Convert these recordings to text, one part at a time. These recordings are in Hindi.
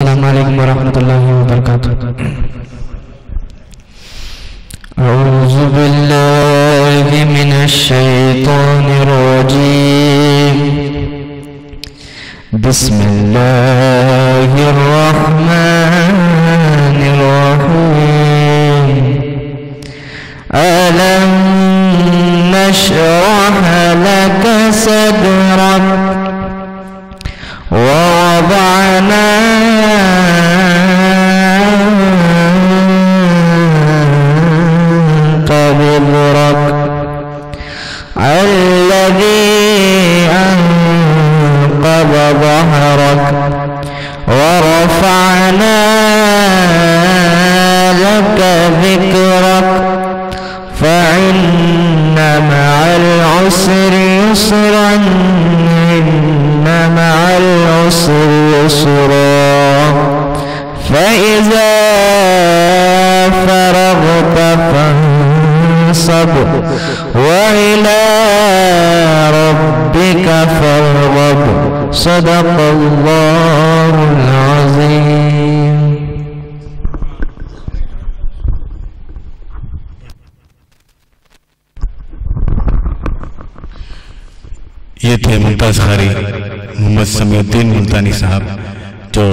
अस्सलामु अलैकुम वरहमतुल्लाहि वबरकातुहू। औज़ु बिल्लाहि मिनश शैतानिर रजीम। बिस्मिल्लाहिर रहमानिर रहीम। अलम नशरह लका सदरक ववदअना अन्का विज़रक अल्लज़ी अन्क़ज़ ज़हरक वरफ़अना लका ज़िक्रक फ़इन्न मअल उसरि युस्रन इन्न मअल उसरि युस्रा फ़इज़ा फ़रग़त फ़ंसब वइला रब्बिका फ़रग़ब। सदक़ल्लाहुल अज़ीम। ये थे मुमताज़ कारी मोहम्मद समीउद्दीन मुल्तानी साहब, जो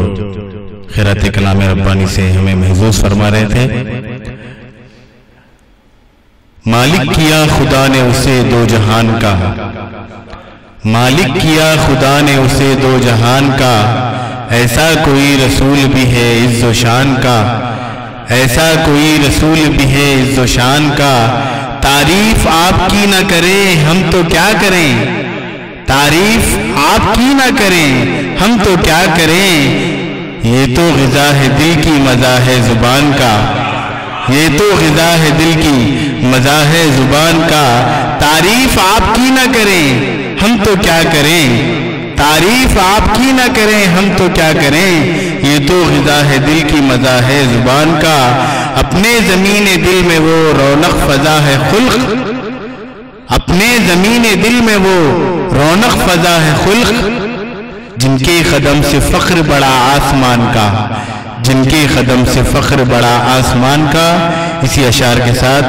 खैरात कलाम रब्बानी से हमें महसूस फरमा रहे थे। मालिक किया खुदा ने उसे दो जहान का, मालिक किया खुदा ने उसे दो जहान का, ऐसा कोई रसूल भी है इज़्ज़ो शान का, ऐसा कोई रसूल भी है इज़्ज़ो शान का। तारीफ आपकी न करें हम तो क्या करें, तारीफ आपकी ना करें हम तो क्या करें। ये तो ग़िज़ा है दिल की मज़ा है ज़ुबान का, ये तो ग़िज़ा है दिल की मज़ा है ज़ुबान का। तारीफ आपकी ना करें हम तो क्या करें, तारीफ आपकी ना करें हम तो क्या करें। ये तो ग़िज़ा है दिल की मज़ा है ज़ुबान का। अपने ज़मीने दिल में वो रौनक फ़ज़ा है खुल्क़, अपने ज़मीने दिल में वो रौनक फ़ज़ा है खुल्क़। जिनके कदम से फ़ख्र बड़ा आसमान का, जिनके कदम से फ़ख्र बड़ा आसमान का। इसी अशार के साथ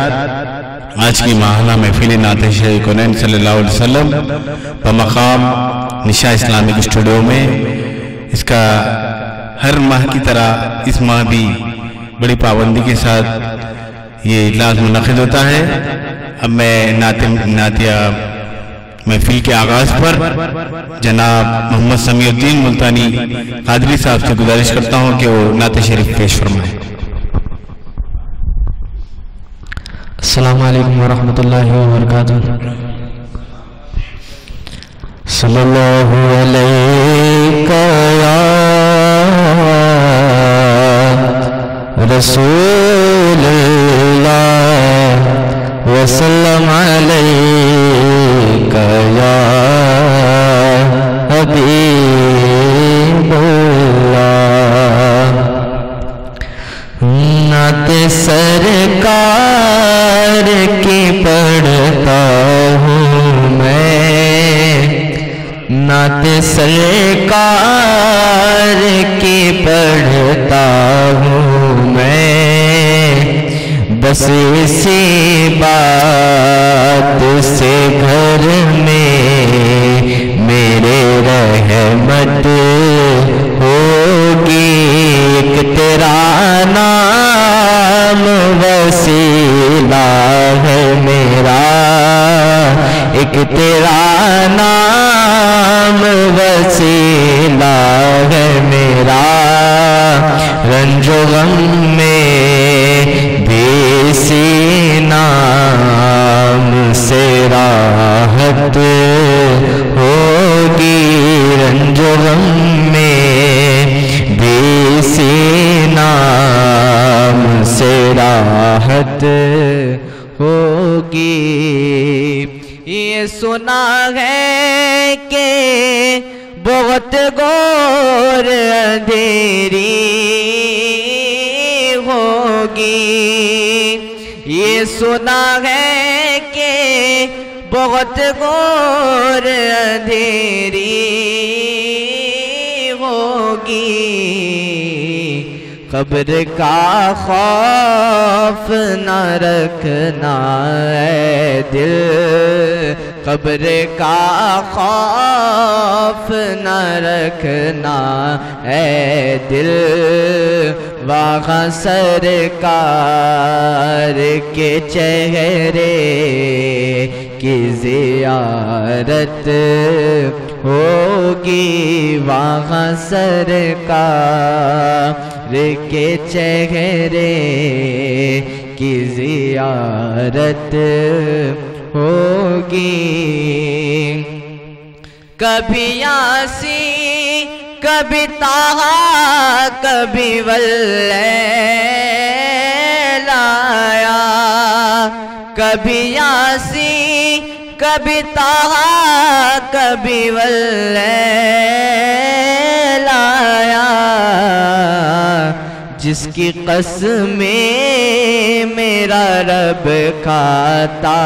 आज की माहाना महफिल नाते शाह कौनैन सल्लल्लाहु अलैहि वसल्लम बमक़ाम निशा इस्लामिक स्टूडियो में, इसका हर माह की तरह इस माह भी बड़ी पाबंदी के साथ ये इजलास मुनक़िद होता है। अब मैं नातिया महफिल के आगाज़ पर जनाब मोहम्मद समीउद्दीन मुल्तानी कादरी साहब से गुजारिश करता हूँ कि वो नात शरीफ पेश फरमाएं। अस्सलामु अलैकुम वरहमतुल्लाहि वबरकातुहू। सल्लल्लाहु अलैका या रसूलल्लाह वसल्लम अलैका या हबीबल्लाह। नात सरकार की पढ़ता हूँ मैं, नात सरकार की पढ़ता हूँ मैं। बस इसी बात से घर में मेरे रहमत होगी। एक तेरा नाम वसीला है मेरा, एक तेरा नाम वसीला है मेरा। रंजो गम में इसी नाम से राहत होगी। रंजो गम में इसी नाम से राहत होगी। ये सुना है कि बहुत घोर अंधेरी होगी, ये सुना है कि बहुत घोर अंधेरी होगी। कब्र का खौफ न रखना है दिल, कब्र का खौफ न रखना है दिल। वहाँ सरकार के चेहरे की ज़ियारत होगी। वहाँ सरकार के चेहरे की ज़ियारत होगी। कभी यासी कभी ताहा कभी वल्लैलाया, कभी यासी कभी ताहा कभी वल्लैलाया। जिसकी कसमें मेरा रब खाता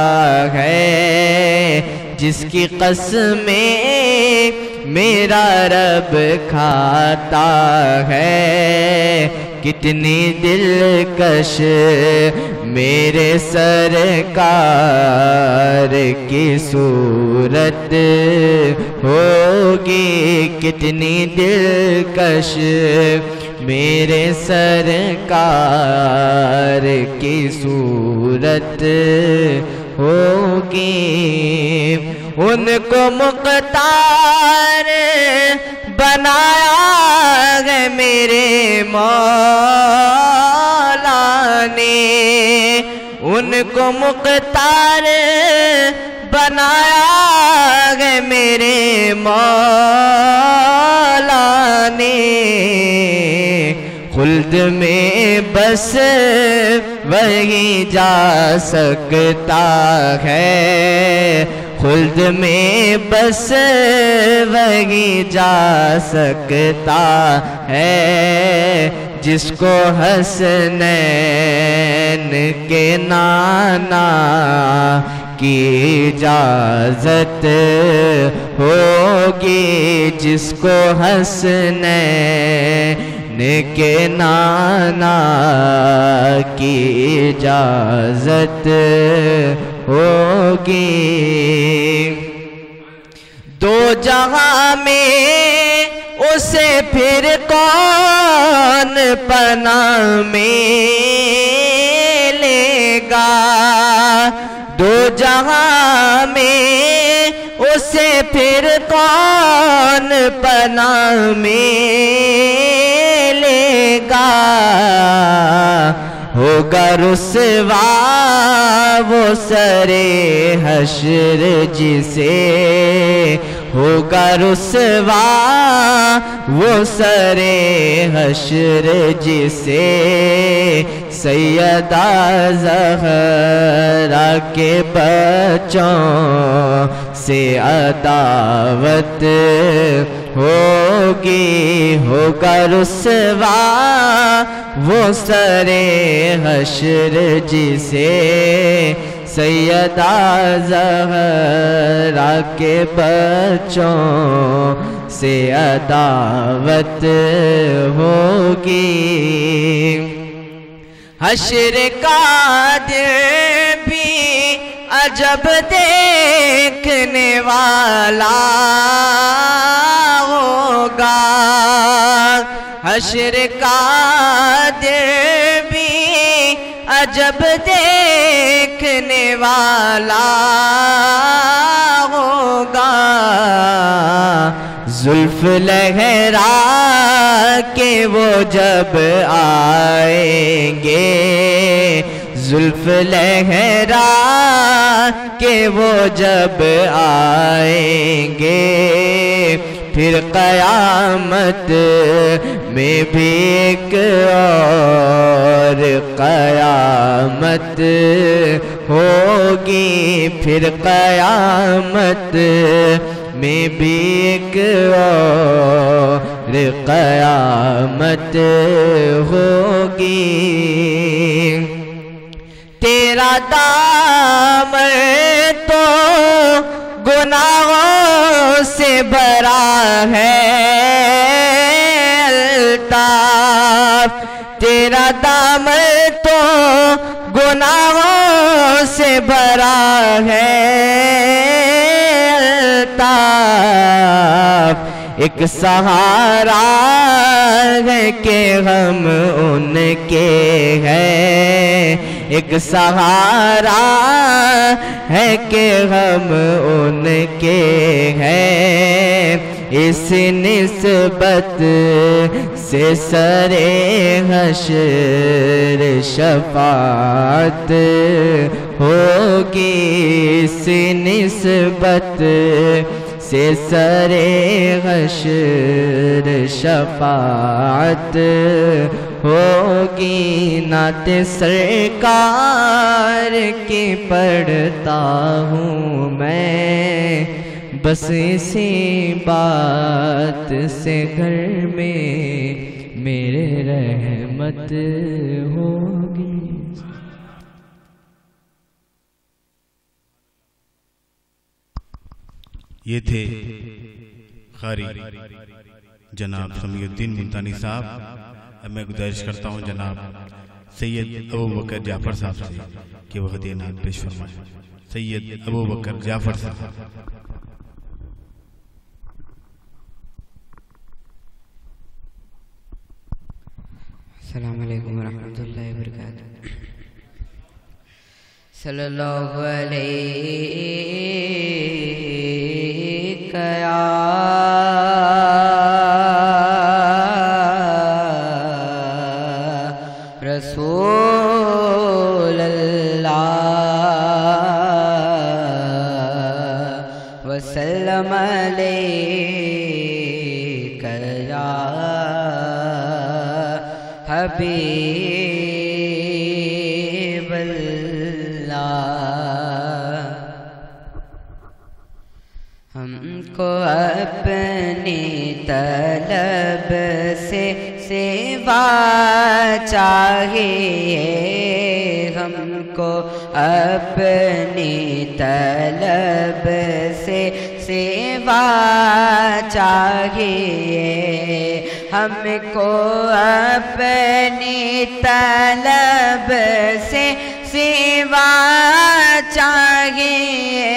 है, जिसकी कसमें मेरा रब खाता है। कितनी दिलकश मेरे सरकार की सूरत होगी। कितनी दिलकश मेरे सरकार की सूरत होगी। उनको मुख्तार बनाया है मेरे मौला ने, उनको मुख्तार बनाया है मेरे मौला ने। खुल्द में बस वही जा सकता है, खुल्द में बस वही जा सकता है। जिसको हसनैन के नाना की इजाज़त होगी, जिसको हसनैन के नाना की इजाज़त होगी। दो जहां में उसे फिर कौन पनाह में लेगा, दो जहां में उसे फिर कौन पनाह में लेगा। होगा रुसवा वो सरे हश्र जिसे, होगा रुसवा वो सरे हश्र जिसे। सैयदा ज़हरा के बच्चों से अदावत होगी। होगा रुसवा वो सरे हश्र जिसे। सैयदा ज़हरा के बच्चों से अदावत होगी। हश्र का दिन भी अजब देखने वाला होगा, हश्र का दिन भी अजब देखने वाला होगा। जुल्फ लहरा के वो जब आएंगे, जुल्फ लहरा के वो जब आएंगे। फिर क़यामत में भी एक और क़यामत होगी। फिर क़यामत में भी एक और क़यामत होगी। तेरा दामन तो गुनाहों से भरा है तेरा दामन तो गुनाहों से भरा है अल्ताफ, एक सहारा है कि हम उनके हैं, एक सहारा है कि हम उनके हैं। इस निस्बत से सरे हश्र शफाअत होगी, इस निस्बत से सरे हश्र शफाअत होगी। नाते सरकार की पढ़ता हूँ मैं, बस इसी बात से घर में मेरे रहमत होगी। ये थे कारी जनाब समीउद्दीन मुल्तानी साहब। अब मैं गुजारिश करता हूँ जनाब सैयद अबू बकर जाफर साहब से कि वह गदीए नात पेश फरमाएं। सैयद अबू बकर जाफर साहब। अस्सलामु अलैकुम वरहमतुल्लाहि वबरकातुहू। सल्लल्लाहु अलैहि या रसूल अल्लाह वसल्लम अलैका या हबीब अल्लाह। हमको अपनी तलब से सेवा चाहिए, हमको अपनी तलब से सेवा चाहिए, हमको अपनी तलब से सेवा चाहिए,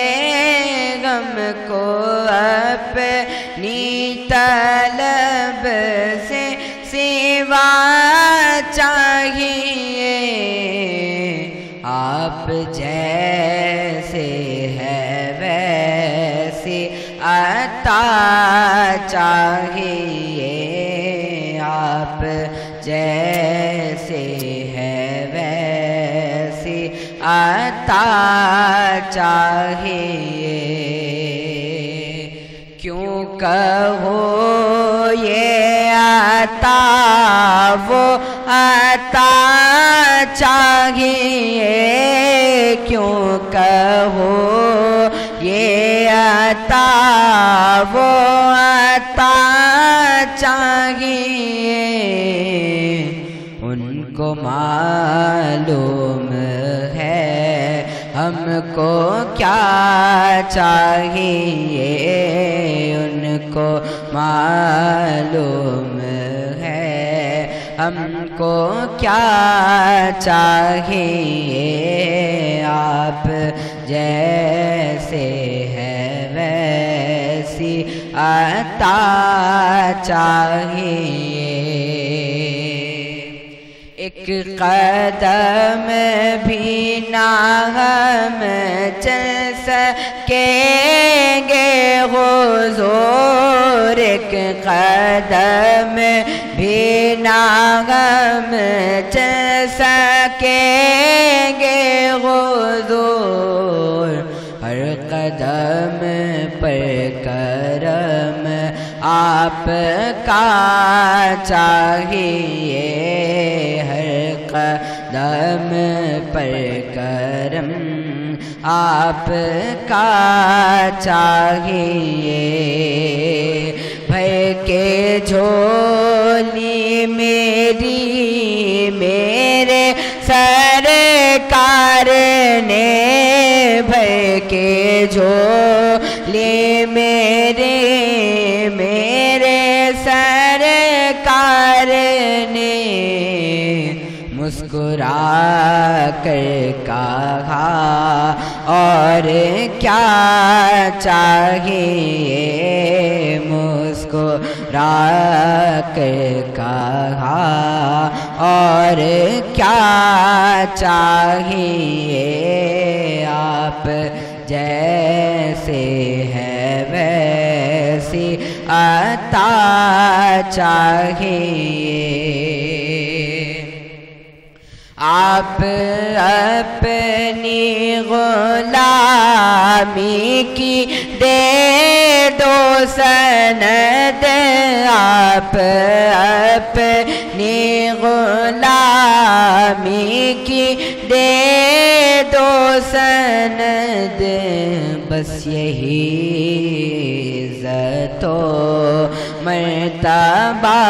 हमको अपनी तलब से सेवा चाहिए। आप जैसे है वैसे अता चाहिए, आप जैसे है वैसे अता चाहिए। क्यों कहो ये आता वो आता चाहिए, क्यों कहो ये आता वो आता चाहिए। उनको मालूम है हमको क्या चाहिए, उनको मालूम है हमको क्या चाहिए। आप जैसे है वैसी अता चाहिए। एक कदम भी ना हम चल सकेंगे हुज़ूर, एक कदम भी ना हम चल सकेंगे हुज़ूर। हर कदम पर करम आपका चाहिए, हर कदम पर करम आपका चाहिए। भय के झोली मेरी मेरे सरकार ने, भय के झोली मेरे सरकार ने मुस्कुरा कर कहा और क्या चाहिए, मुस्कुरा कर कहा और क्या चाहिए, आप जैसे है वैसी अता चाहिए। आप अपनी गुलामी की दे दो सनद, आप अपनी गुलामी की दे दो सनद, बस यही इज़्ज़तो मर्तबा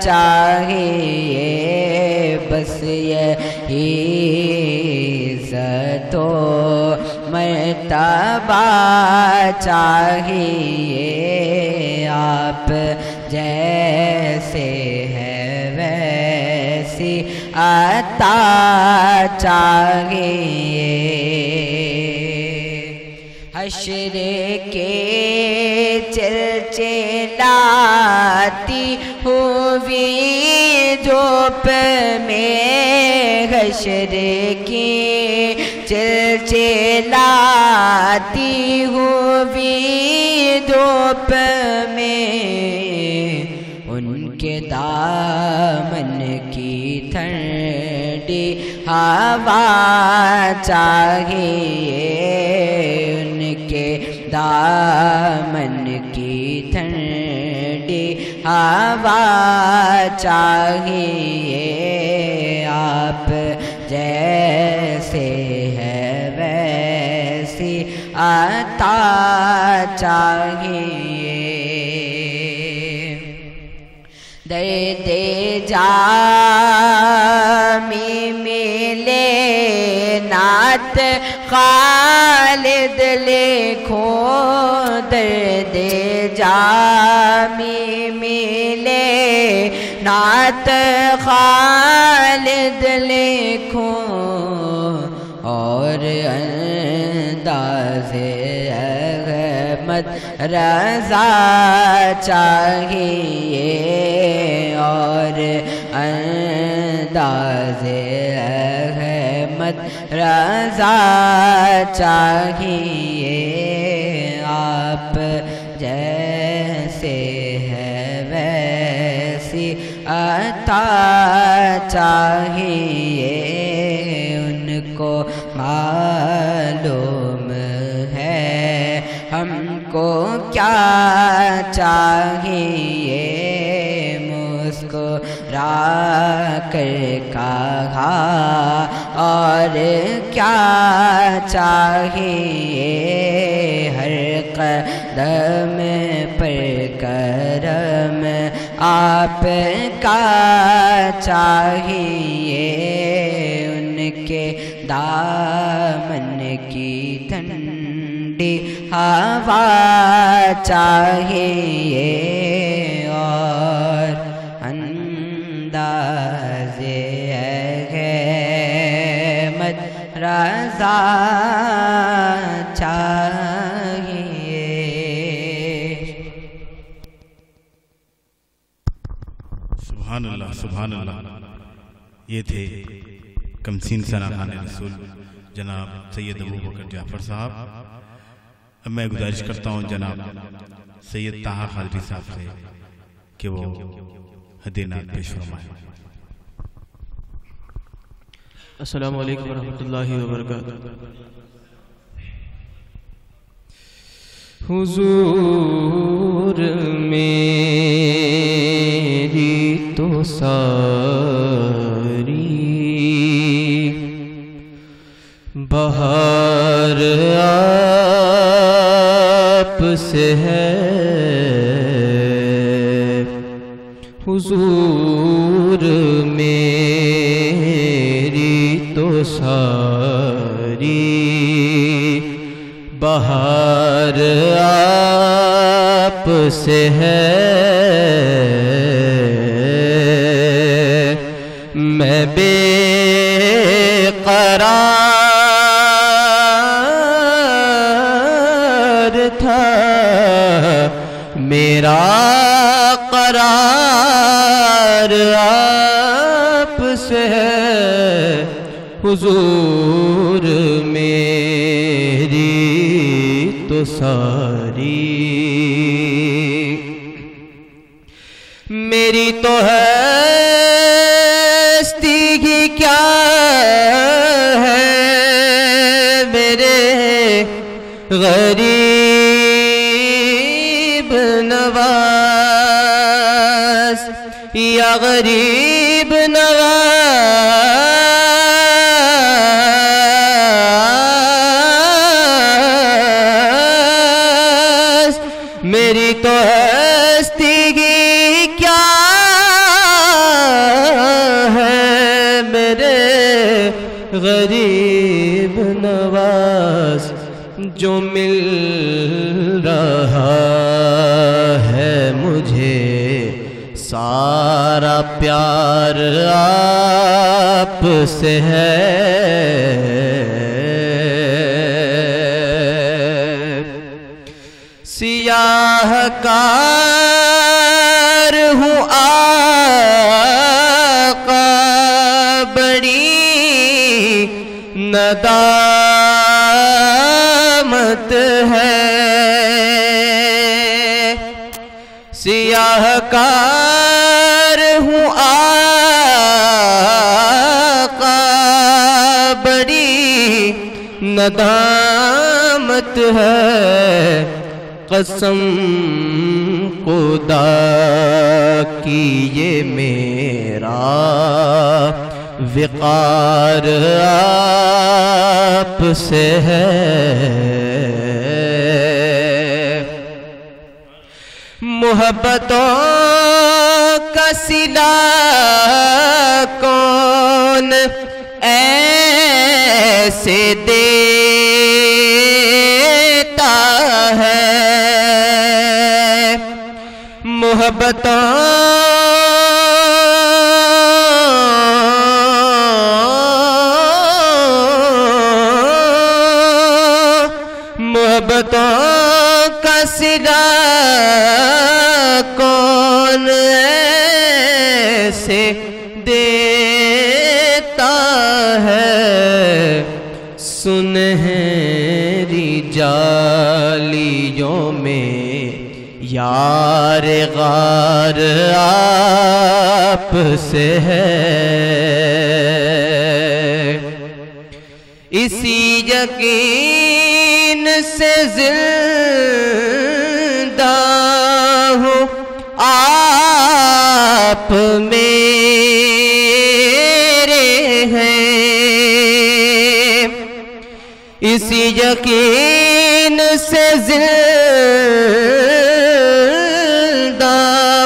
चाहिए, बस यही इज़्ज़तो मर्तबा चाहिए, आप जैसे है वैसी अता चाहिए। हश्र के चिलचिलाती हुई जोप में, हश्र की चिलचिलाती हुई धूप में, उनके दामन की ठंडी हवा चाहिए, उनके दामन की ठंडी हवा चाहिए, आप जैसे है वैसी अता चाहिए। दर्द जामी मिले नात खालिद लिखो, दर्द जामी मिले नात खालिद लिखो, और अंदाज़े अहमद रज़ा चाहिए, और अंदाज़े अहमद रज़ा चाहिए, आप जैसे है वैसी अता चाहिए, उनको मालूम है हमको क्या चाहिए, मुस्कुरा कर कहा और क्या चाहिए, हर कदम पर करम आपका चाहिए, उनके दामन की ठंडी हवा चाहिए, और अंदाज़े अहमद रज़ा चाहिए। सुभान अल्लाह, सुभान अल्लाह। ये थे कमसीन सना खान रसूल जनाब सैयद अबू बकर जाफर साहब। अब मैं गुजारिश करता हूँ जनाब सैयद ताहा खादरी साहब से कि वो हदीनात पेश फरमाएं। अस्सलामु अलैकुम रहमतुल्लाहि व बरकातुहू। हुजूर मेरी तो सारी बहार आप से है, हुजूर मेरी तो सारी बहार आप से है, मैं बेकरार था, मेरा करार आपसे है हुजूर, मेरी तो सारी, मेरी तो हस्ती ही क्या है मेरे गरीब नवाज, या गरीब नवाज, मेरी तो हस्ती की क्या है मेरे गरीब नवाज, जो मिल रहा है मुझे सारा प्यार आपसे है। सियाहकार हूँ आका, बड़ी नदामत है। सियाहकार हूँ आका, बड़ी नदामत है। कसम खुदा की ये मेरा विकार आपसे है। मोहब्बतों का सिला कौन ऐसे देता है, मोहब्बतों का सिला कौन ऐसे देता है। सुनहरी जालियों में यार गार आपसे है। इसी यकीन से जिंदा हूँ आप मेरे हैं। इसी यकीन से जिंदा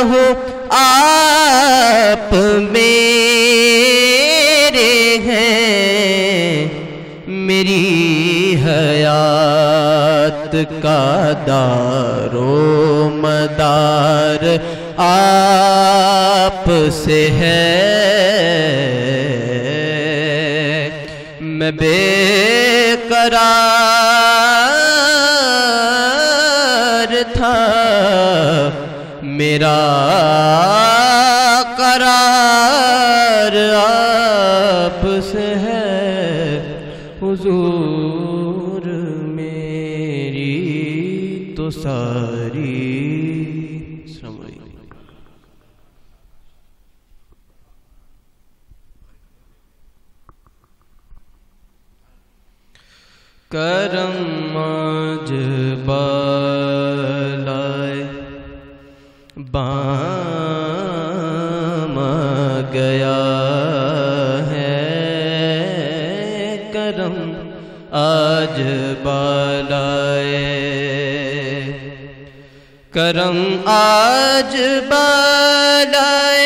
हूँ आप मेरे हैं। मेरी हयात का दारो मदार आपसे है। मैं बेकरार था, मेरा करार आपसे है हुजूर, मेरी तो सारी। करम आज बालाए बाम गया है। करम आज बालाए, करम आज बालाए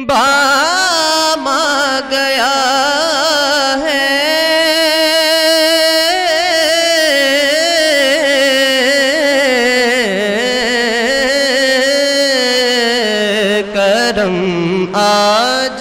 बाम गया है। करम आज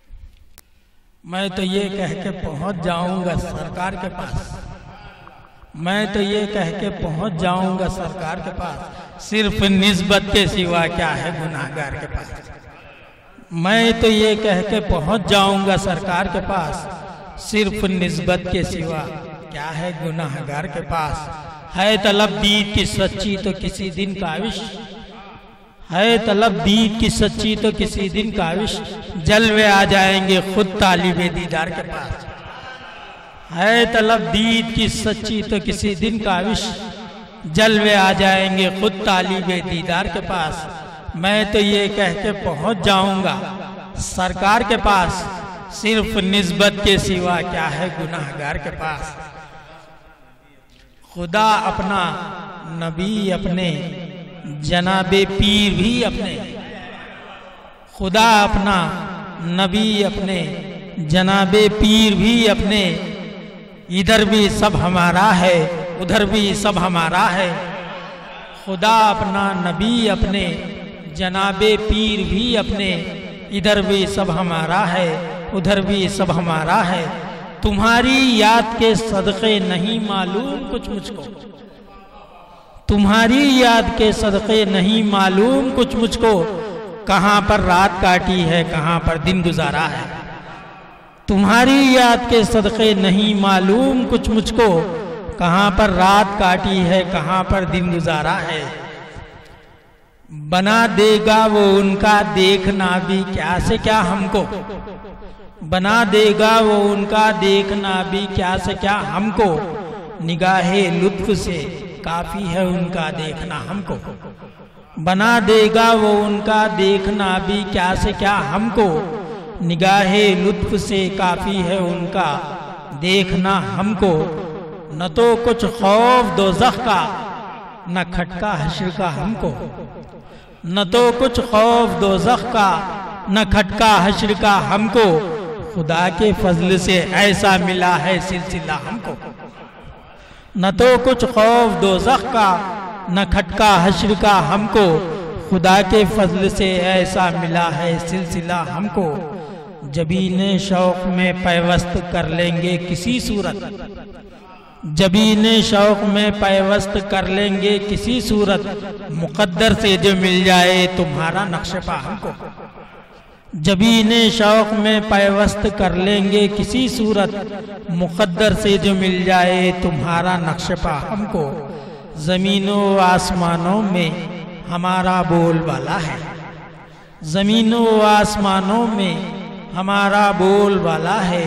मैं तो ये कह के पहुंच जाऊंगा सरकार के पास, मैं तो ये कह के पहुंच जाऊंगा सरकार के पास, सिर्फ निस्बत के सिवा क्या है गुनाहगार के पास। मैं तो ये कह के पहुंच जाऊंगा सरकार के पास, सिर्फ निस्बत के सिवा क्या है गुनाहगार के पास। है तलब दीद की सच्ची तो किसी दिन काविश, है तलब दीद की सच्ची तो किसी दिन काविश, जलवे आ जाएंगे खुद तालिबे दीदार के पास। है तलब दीद की सच्ची तो किसी दिन काविश, जलवे आ जाएंगे खुद तालिबे दीदार के पास। मैं तो ये कह के पहुंच जाऊंगा सरकार के पास, सिर्फ निस्बत के सिवा क्या है गुनाहगार के पास। खुदा अपना, नबी अपने, जनाबे पीर भी अपने, खुदा अपना, नबी अपने, जनाबे पीर भी अपने, इधर भी सब हमारा है उधर भी सब हमारा है। खुदा अपना, नबी अपने, जनाबे पीर भी अपने, इधर भी सब हमारा है उधर भी सब हमारा है। तुम्हारी याद के सदक़े नहीं मालूम कुछ मुझको, तुम्हारी याद के सदक़े नहीं मालूम कुछ मुझको, कहाँ पर रात काटी है कहाँ पर दिन गुजारा है। तुम्हारी याद के सदक़े नहीं मालूम कुछ मुझको, कहाँ पर रात काटी है कहाँ पर दिन गुजारा है। बना देगा वो उनका देखना भी क्या से क्या हमको, बना देगा वो उनका देखना भी क्या से क्या हमको, निगाहे लुत्फ से काफी है उनका देखना हमको। बना देगा वो उनका देखना भी क्या से क्या हमको, निगाहे लुत्फ से काफी है उनका देखना हमको। न तो कुछ खौफ दोज़ख का न खटका हश्र का हमको, न तो कुछ खौफ दोज़ख का न खटका हश्र का हमको, खुदा के फजल से ऐसा मिला है सिलसिला हमको। न तो कुछ खौफ दोज़ख का न खटका हश्र का हमको, खुदा के फजल से ऐसा मिला है सिलसिला हमको। जबीने शौक में पैवस्त कर लेंगे किसी सूरत, जबीने शौक में पैवस्त कर लेंगे किसी सूरत, मुक़द्दर से जो मिल जाए तुम्हारा नक्श पा हमको। जबीने शौक में पैवस्त कर लेंगे किसी सूरत, मुक़द्दर से जो मिल जाए तुम्हारा नक्श पा हमको। ज़मीनों आसमानों में हमारा बोलबाला है, ज़मीनों आसमानों में हमारा बोलबाला है,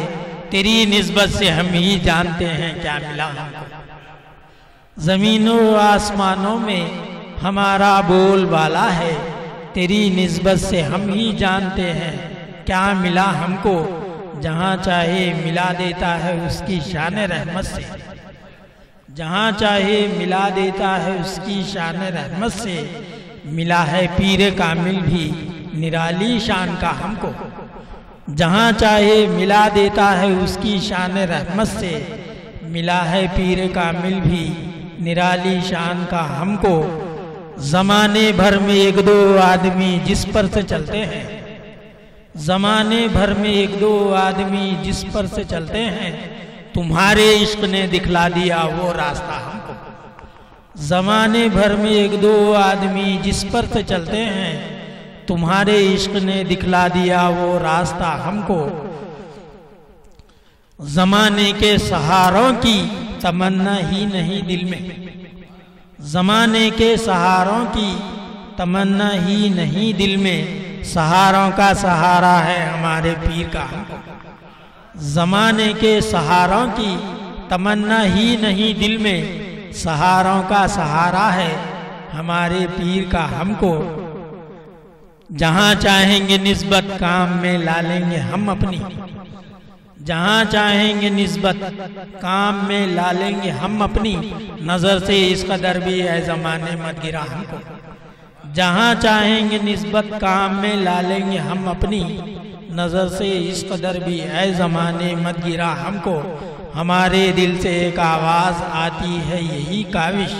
तेरी निस्बत से हम ही जानते हैं क्या मिला हमको। ज़मीनों आसमानों में हमारा बोलबाला है, तेरी निस्बत से हम ही जानते हैं क्या मिला हमको। जहाँ चाहे मिला देता है उसकी शान रहमत से, जहाँ चाहे मिला देता है उसकी शान रहमत से, मिला है पीर कामिल भी निराली शान का हमको। जहाँ चाहे मिला देता है उसकी शान रहमत से, मिला है पीर कामिल भी निराली शान का हमको। ज़माने भर में एक दो आदमी जिस पर से चलते हैं, ज़माने भर में एक दो आदमी जिस पर से चलते हैं, तुम्हारे इश्क ने दिखला दिया वो रास्ता हमको। ज़माने भर में एक दो आदमी जिस पर से चलते हैं, तुम्हारे इश्क ने दिखला दिया वो रास्ता हमको। ज़माने के सहारों की तमन्ना ही नहीं दिल में, ज़माने के सहारों की तमन्ना ही नहीं दिल में, सहारों का सहारा है हमारे पीर का हमको। ज़माने के सहारों की तमन्ना ही नहीं दिल में, सहारों का सहारा है हमारे पीर का हमको। जहाँ चाहेंगे निस्बत काम में ला लेंगे हम अपनी, जहाँ चाहेंगे निस्बत काम में ला लेंगे हम अपनी, नज़र से इस कदर भी है ज़माने मत गिरा हमको। जहाँ चाहेंगे निस्बत काम में ला लेंगे हम अपनी, नज़र से इस कदर भी है ज़माने मत गिरा हमको। हमारे दिल से एक आवाज़ आती है यही काविश,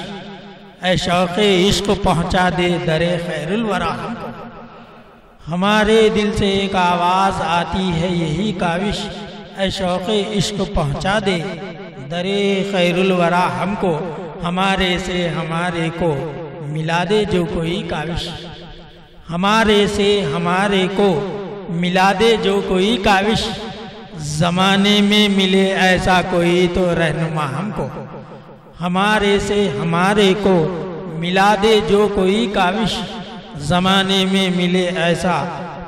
ऐ शौक़े इश्क पहुँचा दे दरे खैरुल वरा हमको। हमारे दिल से एक आवाज़ आती है यही काविश, ऐ शौक़े इश्क पहुँचा दे दरे खैरुल वरा हमको, हमारे से हमारे को मिला दे जो कोई काविश, हमारे से हमारे को मिला दे जो कोई काविश, ज़माने में मिले ऐसा कोई तो रहनुमा हमको, हमारे से हमारे को मिला दे जो कोई काविश, ज़माने में मिले ऐसा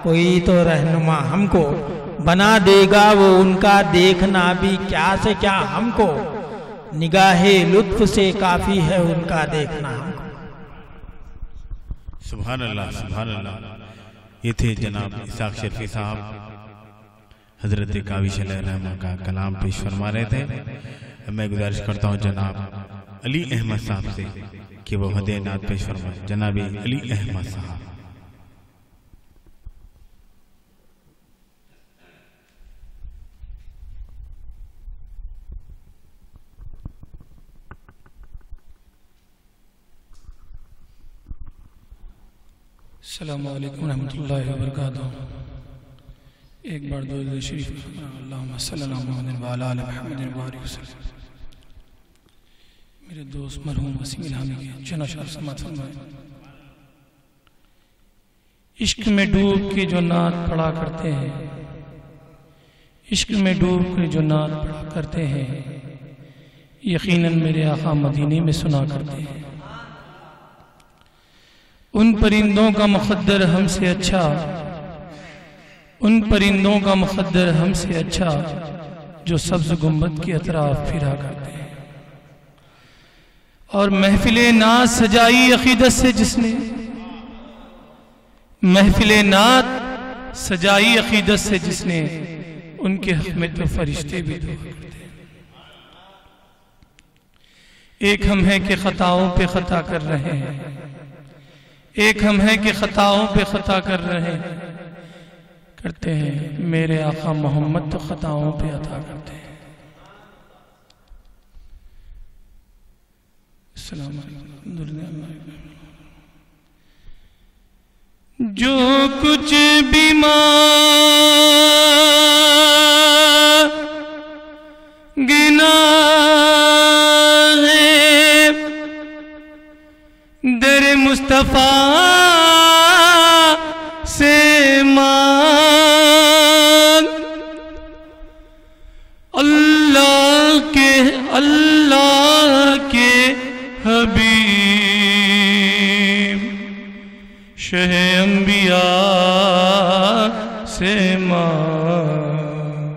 कोई तो रहनुमा हमको, बना देगा वो उनका देखना भी क्या से क्या हमको, निगाहे लुत्फ से काफ़ी है उनका देखना हमको। सुभान अल्लाह, सुभान अल्लाह। ये थे जनाब इसाक शर्फी साहब, हजरत काविश अलैहिर्रहमा का कलाम पेश फरमा रहे थे। मैं गुजारिश करता हूँ जनाब अली अहमद साहब से कि वो हदे नात पेश फरमाए। जनाब अली अहमद साहब। अस्सलामु अलैकुम रहमतुल्लाहि व बरकातुहू। एक बार दुरूद शरीफ अल्लाहुम्मा सल्ली अला मुहम्मद व अला आलि मुहम्मद व बारिक वसल्लम। मेरे दोस्त मरहूम वसीम इल्हामी के जनाशार समात फरमाए। इश्क में डूब के जो नात पढ़ा करते हैं, इश्क में डूब के जो नात पढ़ा करते हैं, यकीनन मेरे आका मदीने में सुना करते हैं। उन परिंदों का मुक़द्दर हमसे अच्छा, उन परिंदों का मुक़द्दर हमसे अच्छा जो सब्ज़ गुंबद के अतराफ फिरा करते हैं। और महफिले नात सजाई अक़ीदत से जिसने, महफिले नात सजाई अक़ीदत से जिसने, उनके हक़ में तो फरिश्ते भी दुआ करते हैं। एक हम हैं कि ख़ताओं पे ख़ता कर रहे हैं, एक हम हैं कि ख़ताओं पे ख़ता कर रहे करते हैं, मेरे आका मोहम्मद तो ख़ताओं पे अता करते हैं। अस्सलामु अलैकुम। जो कुछ भी मांगना है दर मुस्तफा से मांग, अल्लाह के हबीब शह अंबिया से मांग।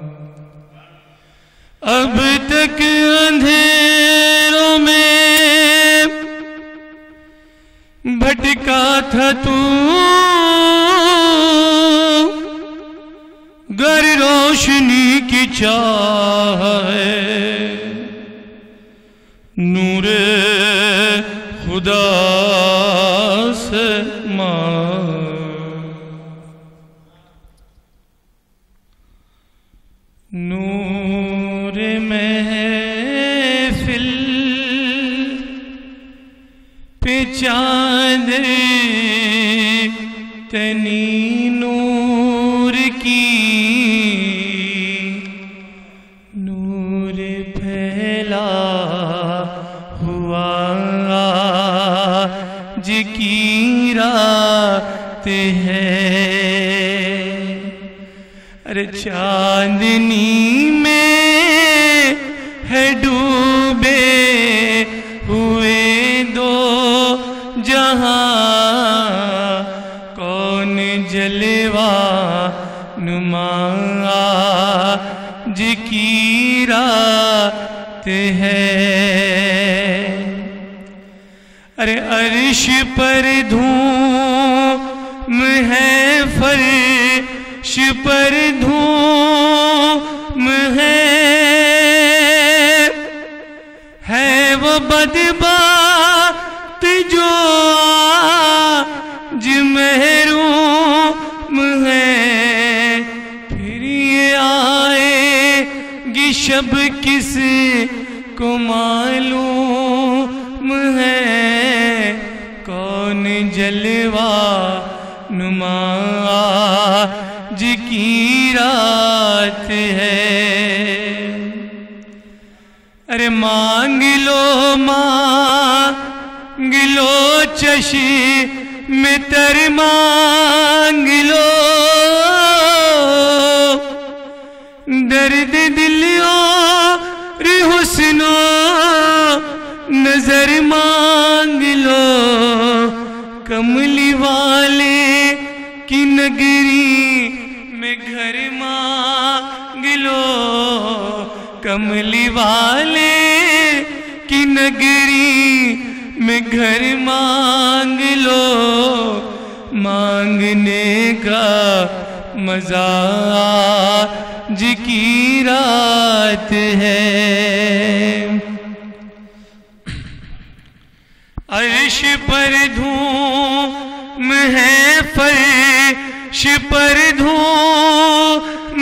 अब तक अंधेरों में भटका था तू, गर रोशनी की चाह है, नूरे खुदा से मांग। नूरे महफिल पे चांद तनी नूर की, नूर फैला हुआ आज की रात है। अरे चांदनी में है डूबे हुए दो जहां, कौन जलवा नुमा आज की रात है। अरे अर्श पर धूम है, फर्श पर धूम है वो बदबात जो आज महरूम है। फिर ये आएगी शब किस को मालूम है, कौन जलवा नुमा आज की रात है। मांग लो चशी में तर मांग लो, दर्द दिल और हुस्नो नजर मांग लो, कमली वाले की नगरी में घर मांग लो, कमली वाले की नगरी में घर मांग लो। मांगने का मजा आज की रात है। अर्श पर धूम है, फर्श पर धूम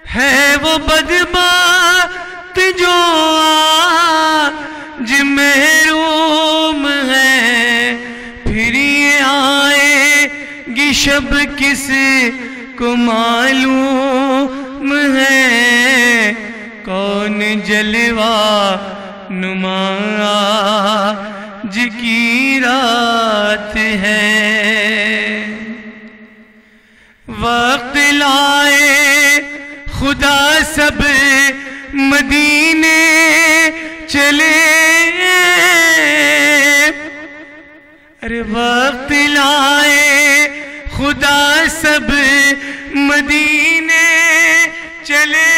है वो बदबात जो आज महरूम है। फिर ये आएगी शब किस को मालूम है, कौन जलवा नुमा आज की रात है। वक्त लाए खुदा सब मदीने चले, अरे वक्त लाए खुदा सब मदीने चले,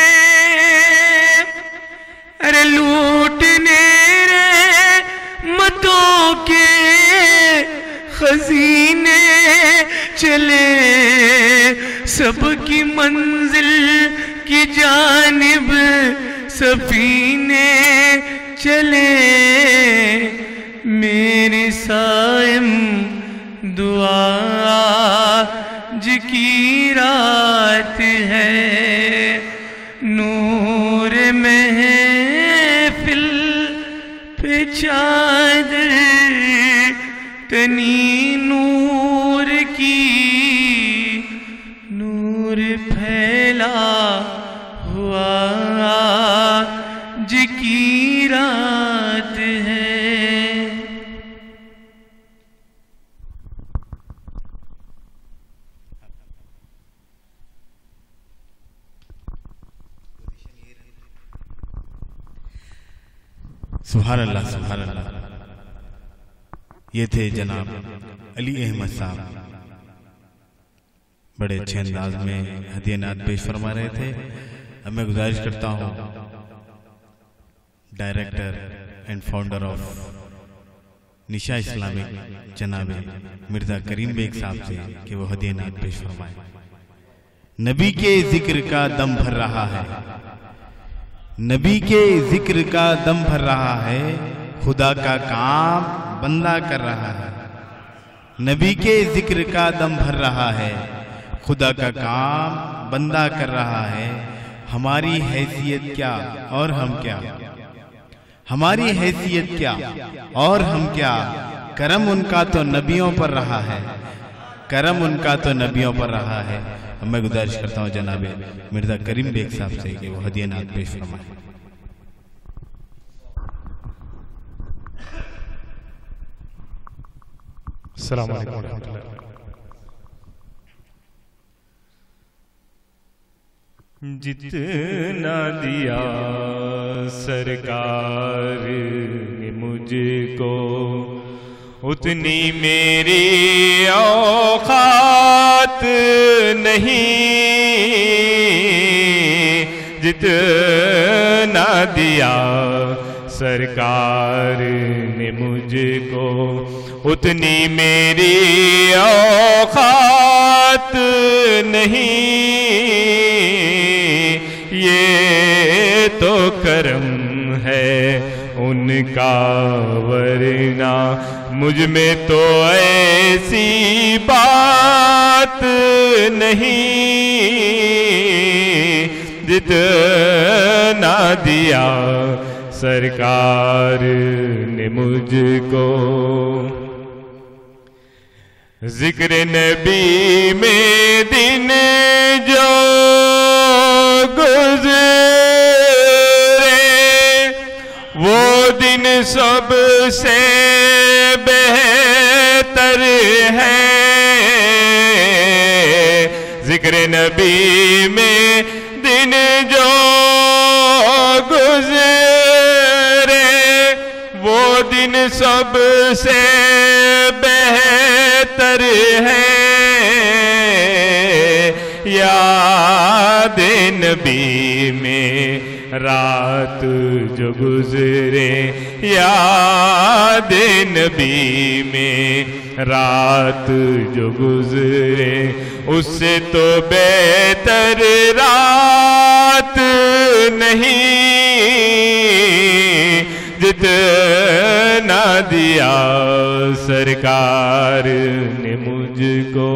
अरे लूटने रे मतों के खजीने चले, सबकी मंजिल की जानिब सफीने चले। मेरे साइम दुआ आज की रात है, नूर महफिल पे चादर तनी नूर की, नूर फैला हुआ आज की रात है। सुभान अल्लाह, सुभान अल्लाह। ये थे जनाब अली अहमद साहब, बड़े अच्छे अंदाज में हदिया नात पेश फरमा रहे थे। अब मैं गुजारिश करता हूँ director and founder of Nisha Islamic जनाब मिर्जा करीम बेग साहब से कि वो हदिया नात पेश फरमाए। नबी के जिक्र का दम भर रहा है, नबी के जिक्र का दम भर रहा है, खुदा का काम बंदा कर रहा है। नबी के जिक्र का दम भर रहा है, खुदा का काम बंदा कर रहा है। हमारी हैसियत क्या और हम क्या, हमारी हैसियत क्या और हम क्या, करम उनका तो नबियों पर रहा है, करम उनका तो नबियों पर रहा है। मैं गुजारिश करता हूँ जनाब मिर्जा करीम बेग साहब से कि वो हदिया नात पेश फरमाए। अस्सलाम वालेकुम रहमतुल्लाह। जितना दिया सरकार ने मुझको, उतनी मेरी औकात नहीं। जितना दिया सरकार ने मुझको, उतनी मेरी औकात नहीं। ये तो करम है उनका, वरना मुझ में तो ऐसी बात नहीं। जितना दिया सरकार ने मुझको, जिक्र नबी में दिन जो गुज़रे सबसे बेहतर है। जिक्र नबी में दिन जो गुजरे वो दिन सबसे बेहतर है। याद नबी में रात जो गुजरे, याद नबी में रात जो गुजरे, उससे तो बेहतर रात नहीं जितना दिया सरकार ने मुझको।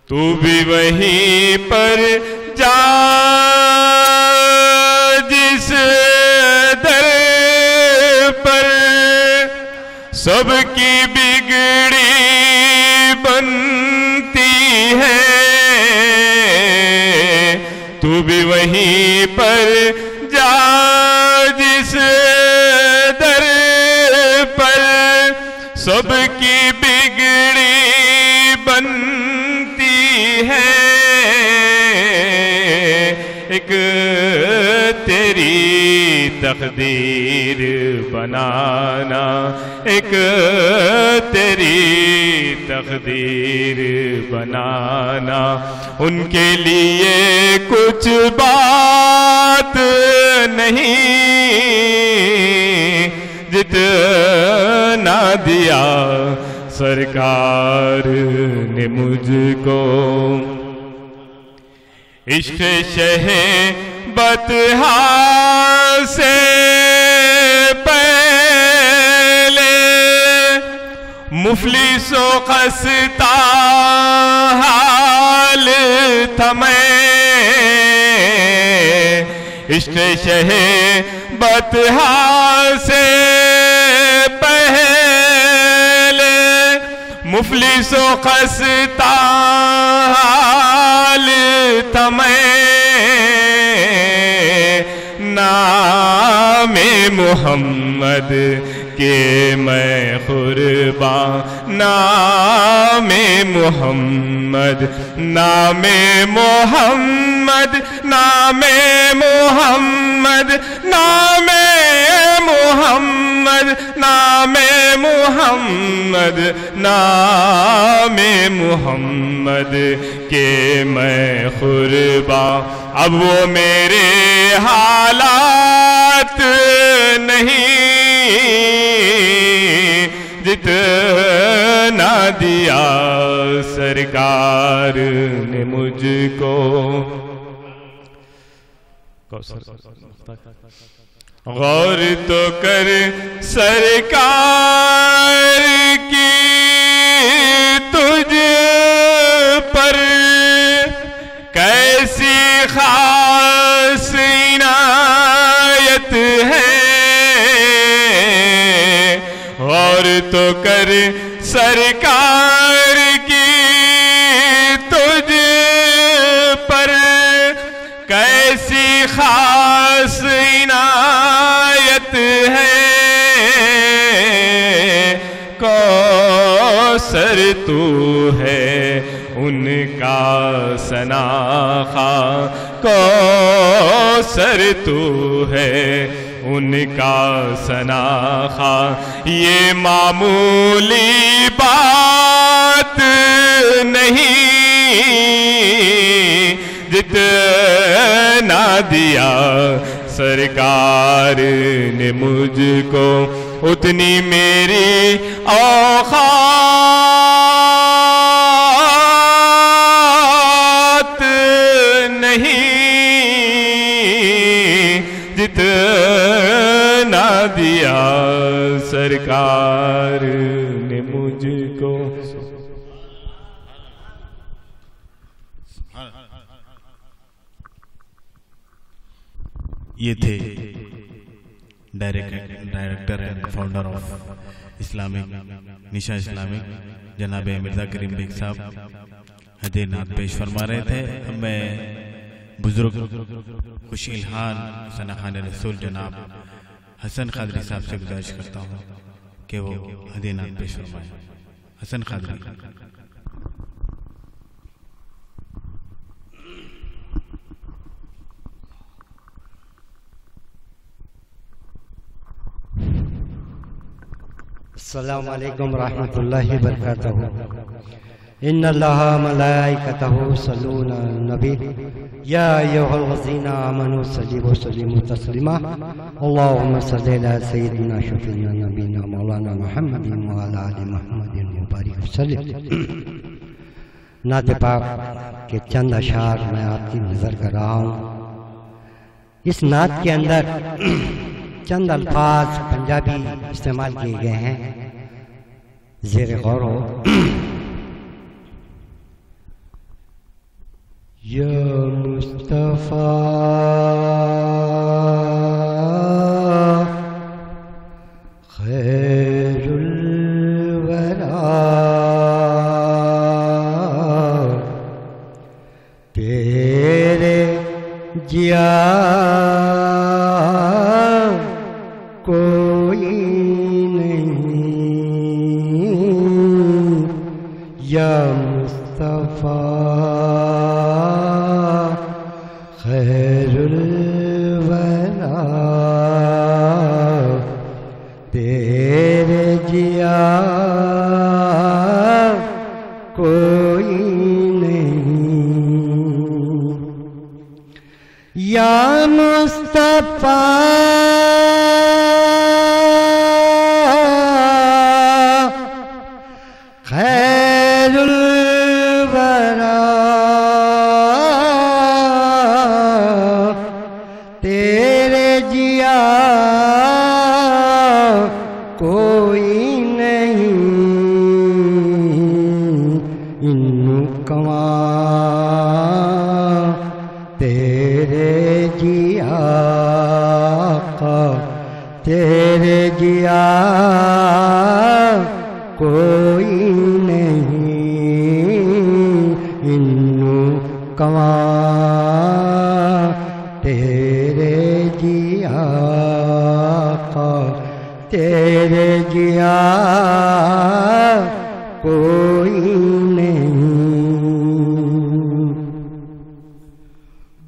तू भी वहीं पर जा जिस दर पर सबकी बिगड़ी बनती है। तू भी वहीं पर जा जिस दर पर सबकी बिगड़ी बनती है। एक तेरी तकदीर बनाना, एक तेरी तकदीर बनाना, उनके लिए कुछ बात नहीं जितना दिया सरकार ने मुझको। इश्क शहे बतहा से पहले मुफलिसो खस्ता हाल था मैं। इश्क शहे बतहा से पहले मुफलिसो खस्ता हाल था मैं। नामे मोहम्मद के मैं कुर्बान, नामे मोहम्मद, नामे मोहम्मद, नामे मोहम्मद, नामे मोहम्मद, नामे मोहम्मद, नामे मोहम्मद के मैं कुर्बान। अब वो मेरे हालात नहीं जितना दिया सरकार ने मुझको। गौर तो कर सरकार की तुझ पर कैसी खास इनायत है। गौर तो कर सरकार की तुझ पर कैसी खास इनायत है। कौसर तू है उनका सनाखा, कौसर तू है उनका सनाखा। ये मामूली बात नहीं जितना दिया सरकार ने मुझको, उतनी मेरी औकात नहीं जितना दिया सरकार ने मुझको। ये थे director and founder of Islamic Nisha Islamic जनाब मिर्जा करीम बेग साहब हदीर नात पेश फरमा रहे थे। मैं बुजुर्ग खुशील खान सना खान रसूल जनाब हसन कादरी साहब से गुजारिश करता हूँ कि वो हदीनात पेश फरमाएं। हसन कादरी। अस्सलामु अलैकुम रहमतुल्लाहि व बरकातहू। इन्नल्लाह मलाइकतहू यसल्लूना अलन नबी या अय्युहल्लज़ीना आमनू सल्लु व सल्लिमू तस्लीमा। अल्लाहुम्मा सल्लि अला सय्यिदिना शफीना नबीना मौलाना मुहम्मदिन व अला आलि मुहम्मदिन व बारिक वसल्लिम। नात पाक के चंद अशार मैं आपकी नज़र कर रहा हूँ। इस नात के अंदर चंद अल्फाज पंजाबी इस्तेमाल किए गए हैं, ज़ेर गौर हो। या मुस्तफ़ा खैरुल वरा तेरे जिया कोई नहीं। या मुस्तफ़ा खैरुल वरा तेरे जिया कोई नहीं। या मुस्तफ़ा खैरुल वरा तेरे जिया कोई नहीं। इन्नू कवा तेरे जिया का तेरे जिया कोई नहीं। इन्नू कवा तेरे जिया का तेरे जिया कोई नहीं।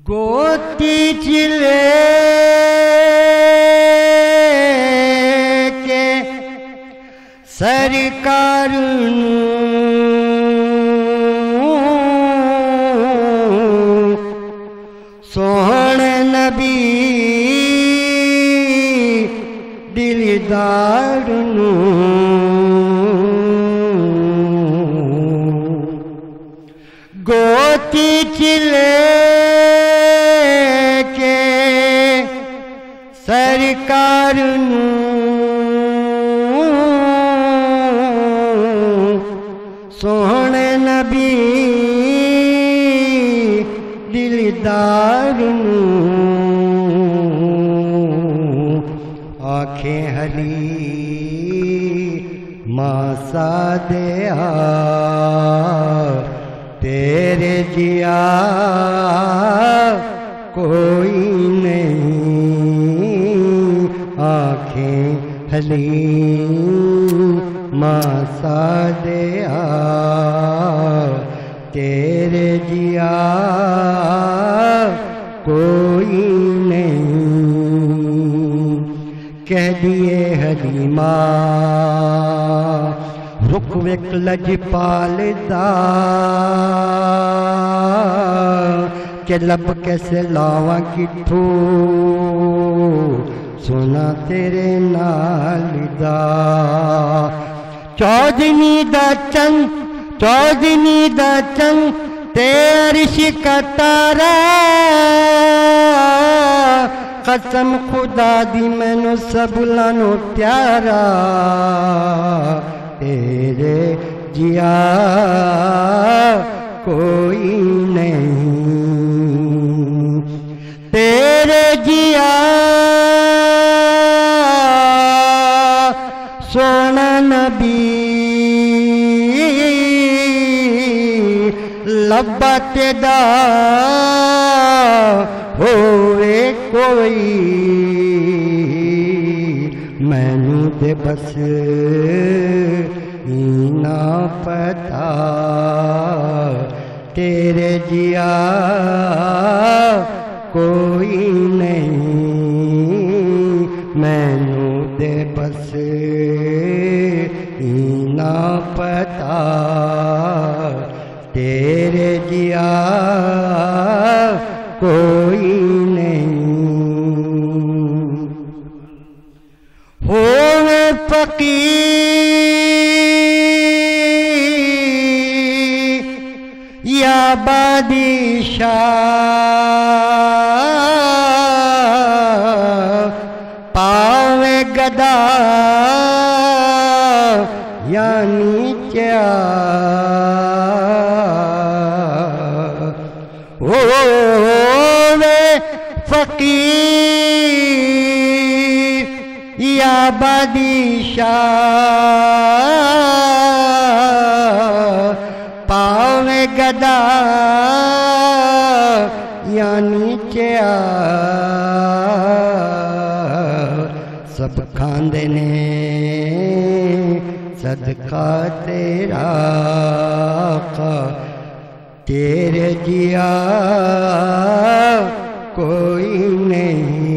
गोती चिले के सरकार सोहण नबी दिलदार गोती चिले के सरकार सोहण नबी दिलदार आँखें हली मासा दया तेरे जिया कोई नहीं। आँखें हली मासा दया तेरे जिया कोई नहीं। कह दिए हलीमा रुक विक लजपालदा के लब कैसे लावा किठू सुना तेरे नाल दा। चौदनी दा चंद चौदनी दा चंद ते अर्श का तारा कसम खुदा दी मैनू सब लानो प्यारा तेरे जिया कोई नहीं। तेरे जिया सोना नबी लब्बा तेदा होवे कोई मैनू दे बस ना पता तेरे जिया कोई नहीं, मैनू दे बस ना पता तेरे जिया कोई नहीं। होवे फकीर या बादशाह, पावे गदा या नीचा, होवे फकीर या बादशाह, पावे गदा या नीचे, सब खांदे ने सदका तेरा का, तेरे जिया कोई नहीं,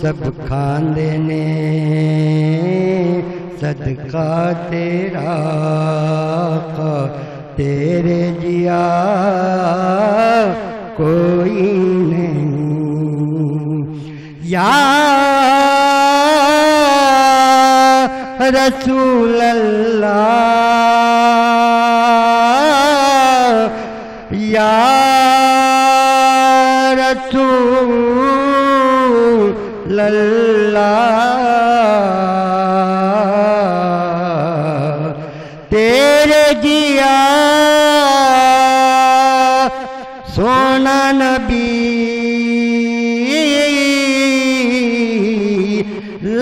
सब खांदे ने सदका तेरा का, तेरे जिया कोई नहीं। या रसूल अल्लाह, या रसूल अल्लाह, तेरे जिया सोना नबी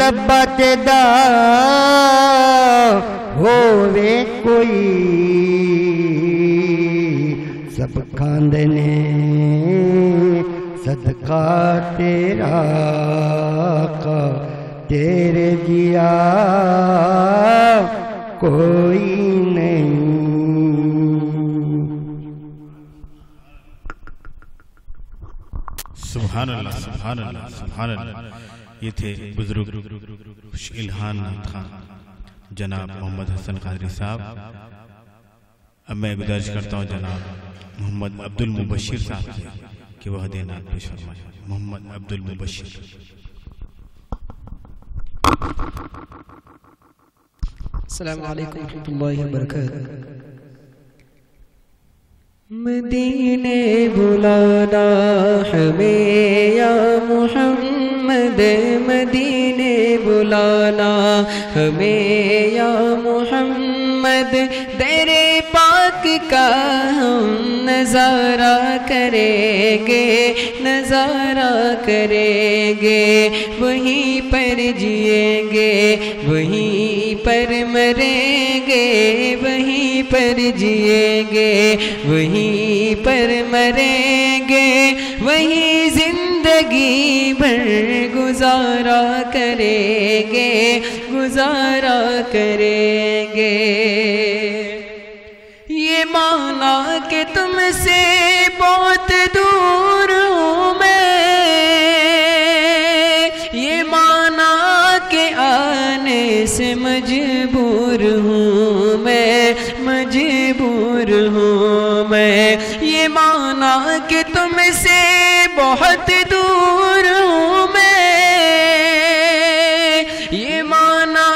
लब्बत दा होवे कोई, सब खांदे ने सदका तेरा का, तेरे जिया कोई नहीं। सुभान अल्लाह, सुभान अल्लाह, सुभान अल्लाह। ये थे बुजुर्ग इल्हान खान जनाब मोहम्मद हसन कादरी साहब। अब मैं गुजारिश करता हूँ जनाब मोहम्मद अब्दुल मुबशिर साहब कि वह देना पेश फरमाएं। मोहम्मद अब्दुल मुबशिर। अस्सलामु अलैकुम रहमतुल्लाहि व बरकातहू। मदीने बुलाना हमें या मुहम्मद, मदीने बुलाना हमें या मुहम्मद, तेरे पाक का हम नज़ारा करेंगे, नज़ारा करेंगे, वहीं पर जिएंगे, वहीं पर मरेंगे, वहीं पर जिएंगे, वहीं पर मरेंगे, वहीं जिंदगी भर गुजारा करेंगे, गुजारा करेंगे। ये माना कि तुमसे बहुत दूर हूँ मैं, ये माना कि आने से मजबूर हूँ मैं, मजबूर हूँ मैं। ये माना कि तुमसे बहुत दूर हूँ मैं, ये माना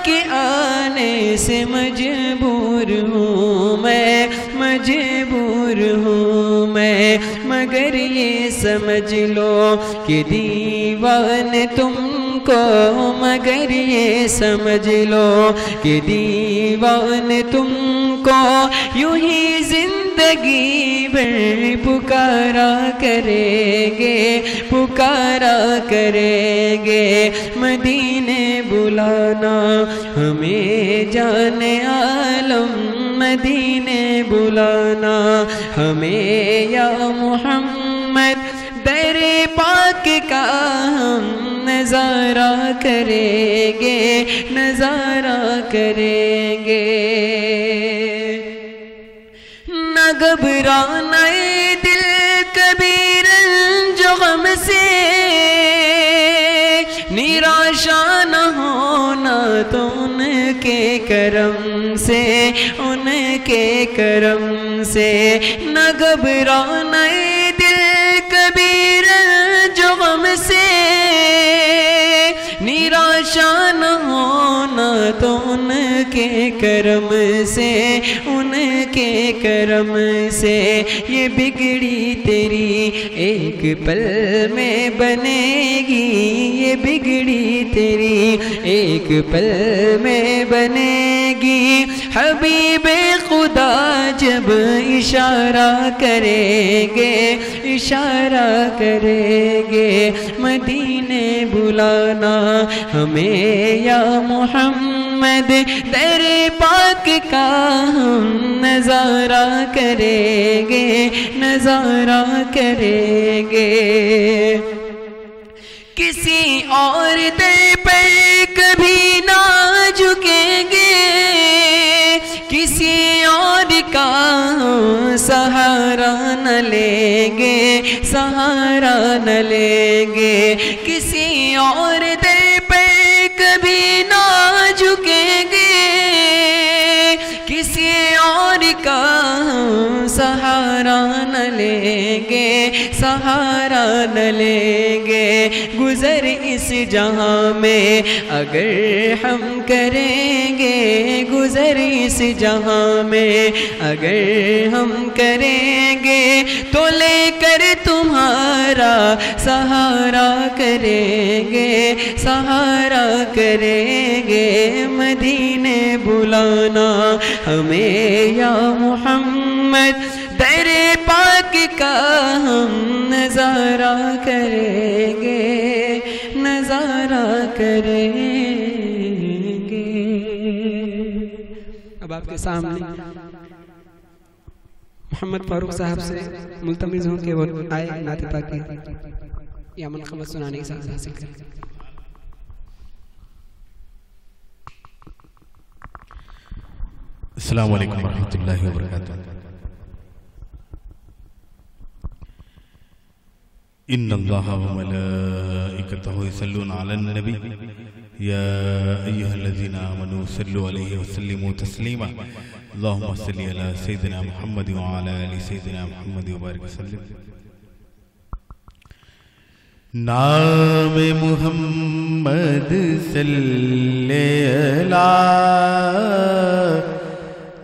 कि आने से मजबूर हूँ मैं, मजबूर हूँ मैं। मगर ये समझ लो कि दीवाने तुमको, मगर ये समझ लो कि दीवाने तुमको यूं ही जिंदगी भर पुकारा करेंगे, पुकारा करेंगे। मदीने बुलाना हमें जाने आलम, मदीने बुलाना हमें या मुहम्मद, दरे पाक का हम नजारा करेंगे, नजारा करेंगे। न घबराना ए दिल कभी रंजो गम से, निराशा न होना तो उनके करम से, उनके करम से। न घबराना ए दिल कभी रंजो गम से, निराशा न होना तो उनके करम से, उनके करम से। ये बिगड़ी तेरी एक पल में बनेगी, ये बिगड़ी तेरी एक पल में बनेगी। हबीबे खुदा जब इशारा करेंगे, इशारा करेंगे, मदीने बुलाना हमें या मोहम्मद। दर पाक का हम नजारा करेंगे, नजारा करेंगे। किसी और दर पर कभी ना झुकेंगे, किसी और का सहारा न लेंगे, सहारा न लेंगे। किसी और दर पर कभी ना झुकेंगे, किसी और का सहारा न लेंगे, सहारा न लेंगे। गुजर इस जहां में अगर हम करेंगे, गुजर इस जहां में अगर हम करेंगे, तो लेकर तुम्हारा सहारा करेंगे, सहारा करेंगे। मदीने बुलाना हमें या मोहम्मद, दर पाक का हम नजारा करेंगे, नजारा करेंगे। अब आपके सामने मोहम्मद फारूक साहब से मुल्तमिस हों कि वो आए नाते पाकी या मनक़बत सुनाने की साथ हासिल करें। अस्सलामु अलैकुम वरहमतुल्लाहि वबरकातुहू। इन्नल्लाहा व मलाइकतहु युसल्लूना अलन नबी या अय्युहल्लज़ीना आमनू सल्लु अलैहि व सल्लिमू तस्लीमा। अल्लाहुम्मा सल्लि अला सय्यिदिना मुहम्मद व अला आलि सय्यिदिना मुहम्मद व बारिक वसल्लिम। नाम मुहम्मद सल्ले अला,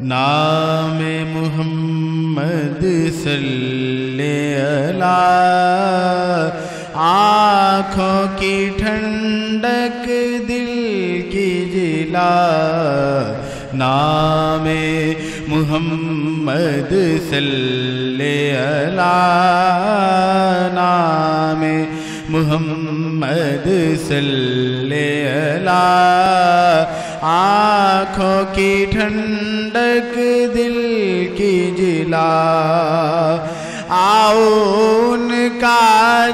नाम मुहम्मद सल्ले अला। आँखों की ठंडक दिल की जिला, नाम मुहम्मद सल्ले अला, नाम मुहम्मद सल्ले अला। आँखों की ठंडक दिल की जिला, आओ उनका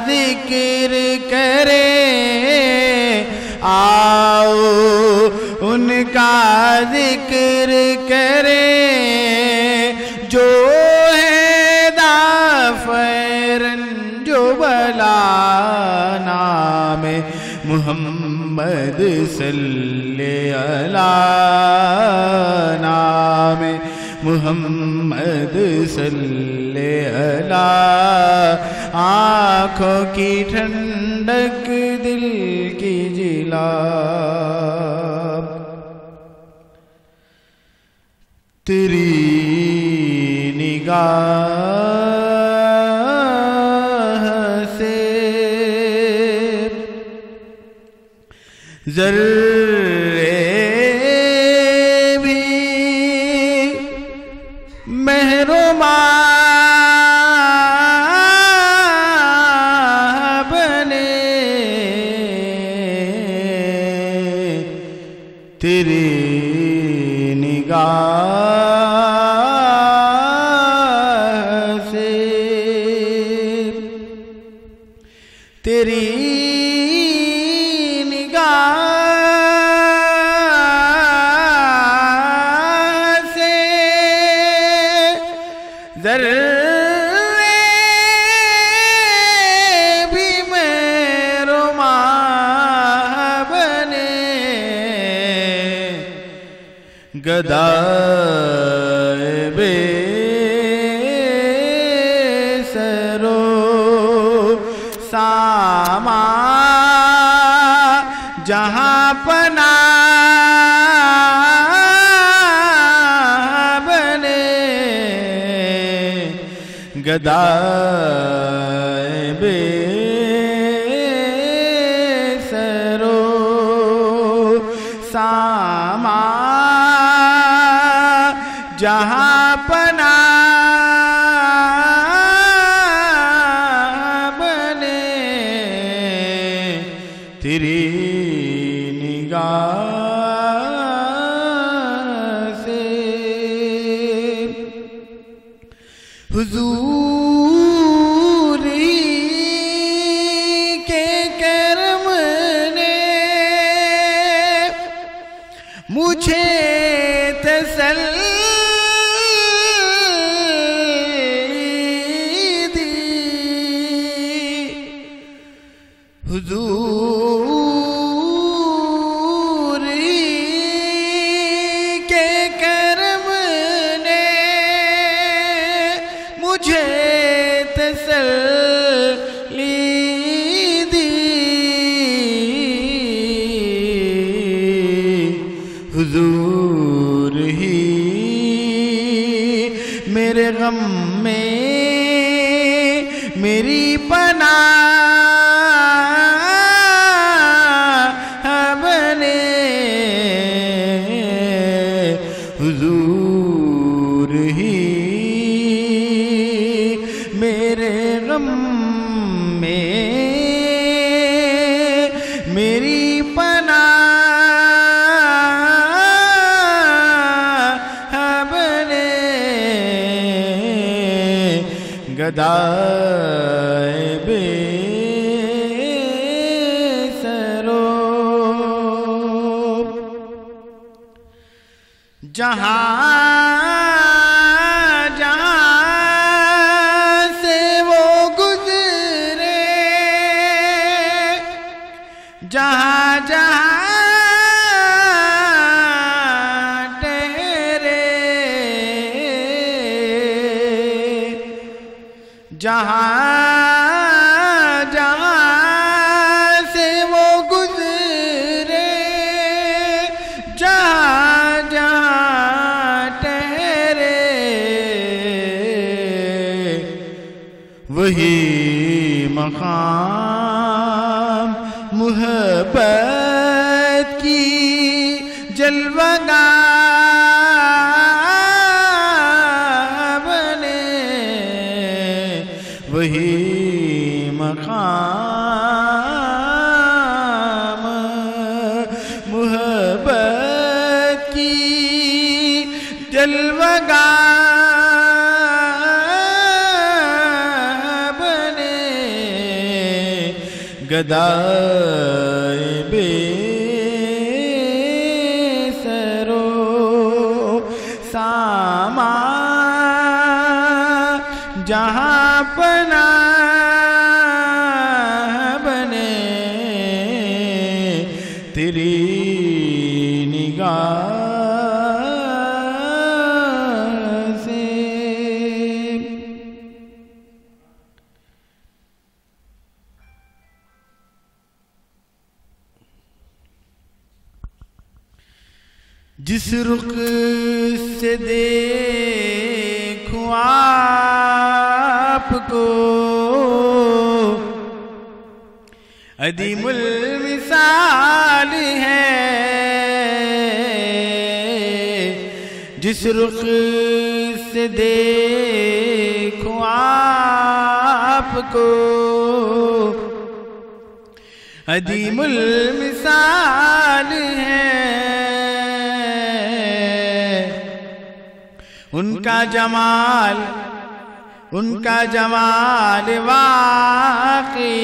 जिक्र करें, आओ उनका जिक्र करें। जो है दाफरन जो बला, नाम मुहम्मद सल्ले अला, नाम मुहम्मद सल्ले अला। आँखों की ठंडक दिल की जिला, तेरी निगाह से ज़र्रे भी महरुमा बने, तेरी निगाह से, तेरी ज़र्रे भी मेरो बने गदाए बेसरो सामा जहाँ पना बने गदाए बेसरो सामा जहाँ पना बने तेरी निगाह से हुजूरी के करम ने मुझे तसल्ली हुजूरी के करम ने मुझे तसल्ली दी हुजूर ही मेरे गम में मेरी पनाह बने हुजूर ही मेरे गम में मेरी पनाह बने गदाए बेसरो जहाँ जहाँ से वो गुजरे जहाँ जहाँ ठहरे जहाँ जहाँ से वो गुजरे जहाँ जहाँ ठहरे वही मकाम मुहब्बत की जलवागाह बने वही मकाम मुहब्बत की जलवागाह बने गदाए बेसरो सामा जहाँ पनाह बने तेरी निगाह से जिस रुख से देखूं आपको अदीमुल मिसाल है जिस रुख से देखूं आपको अदीमुल मिसाल है उनका जमाल वाक़ई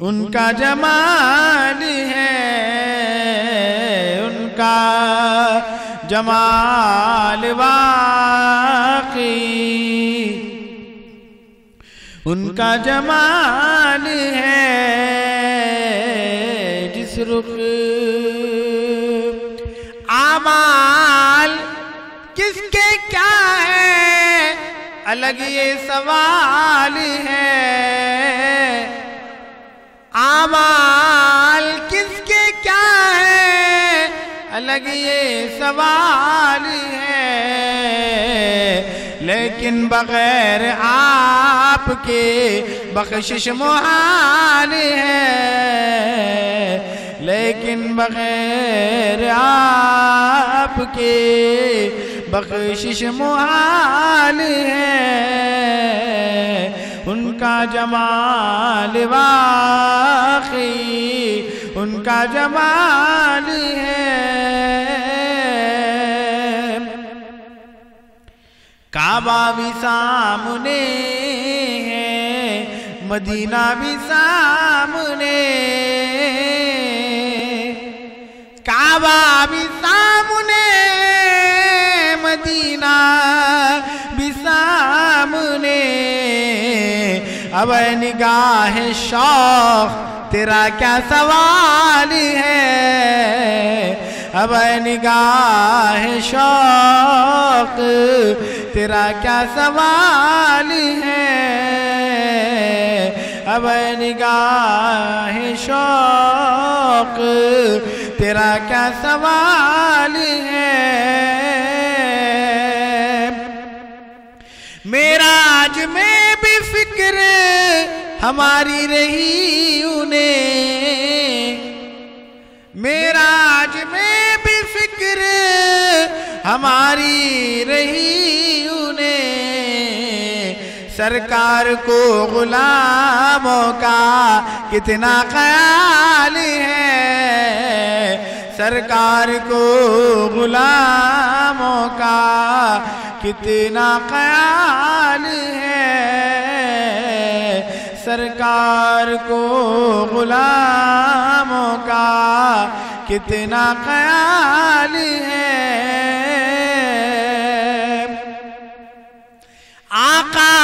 उनका जमाल है उनका जमाल वाक़ई, उनका जमाल है जिस रुख। आमाल किसके क्या है अलग ये सवाल है, आमाल किसके क्या है अलग ये सवाल है। लेकिन बगैर आपके बख्शिश मुहाल है, लेकिन बगैर आपके बख्शिश मुहाल है। उनका जमाल वाक़ई, उनका जमाल है। काबा भी सामने है, मदीना भी सामने, काबा भी सामने, मदीना भी सामने। अब निगाह शौक़ तेरा क्या सवाल है, अब निगाह शौक़ तेरा क्या सवाल है। अब निगाह शौक़ तेरा क्या सवाल है। मेराज में भी फिक्र हमारी रही उन्हें, मेराज में भी फिक्र हमारी रही उन्हें। सरकार को गुलामों का कितना ख्याल है, सरकार को गुलामों का कितना ख्याल है। सरकार को गुलामों का कितना ख्याल है। आका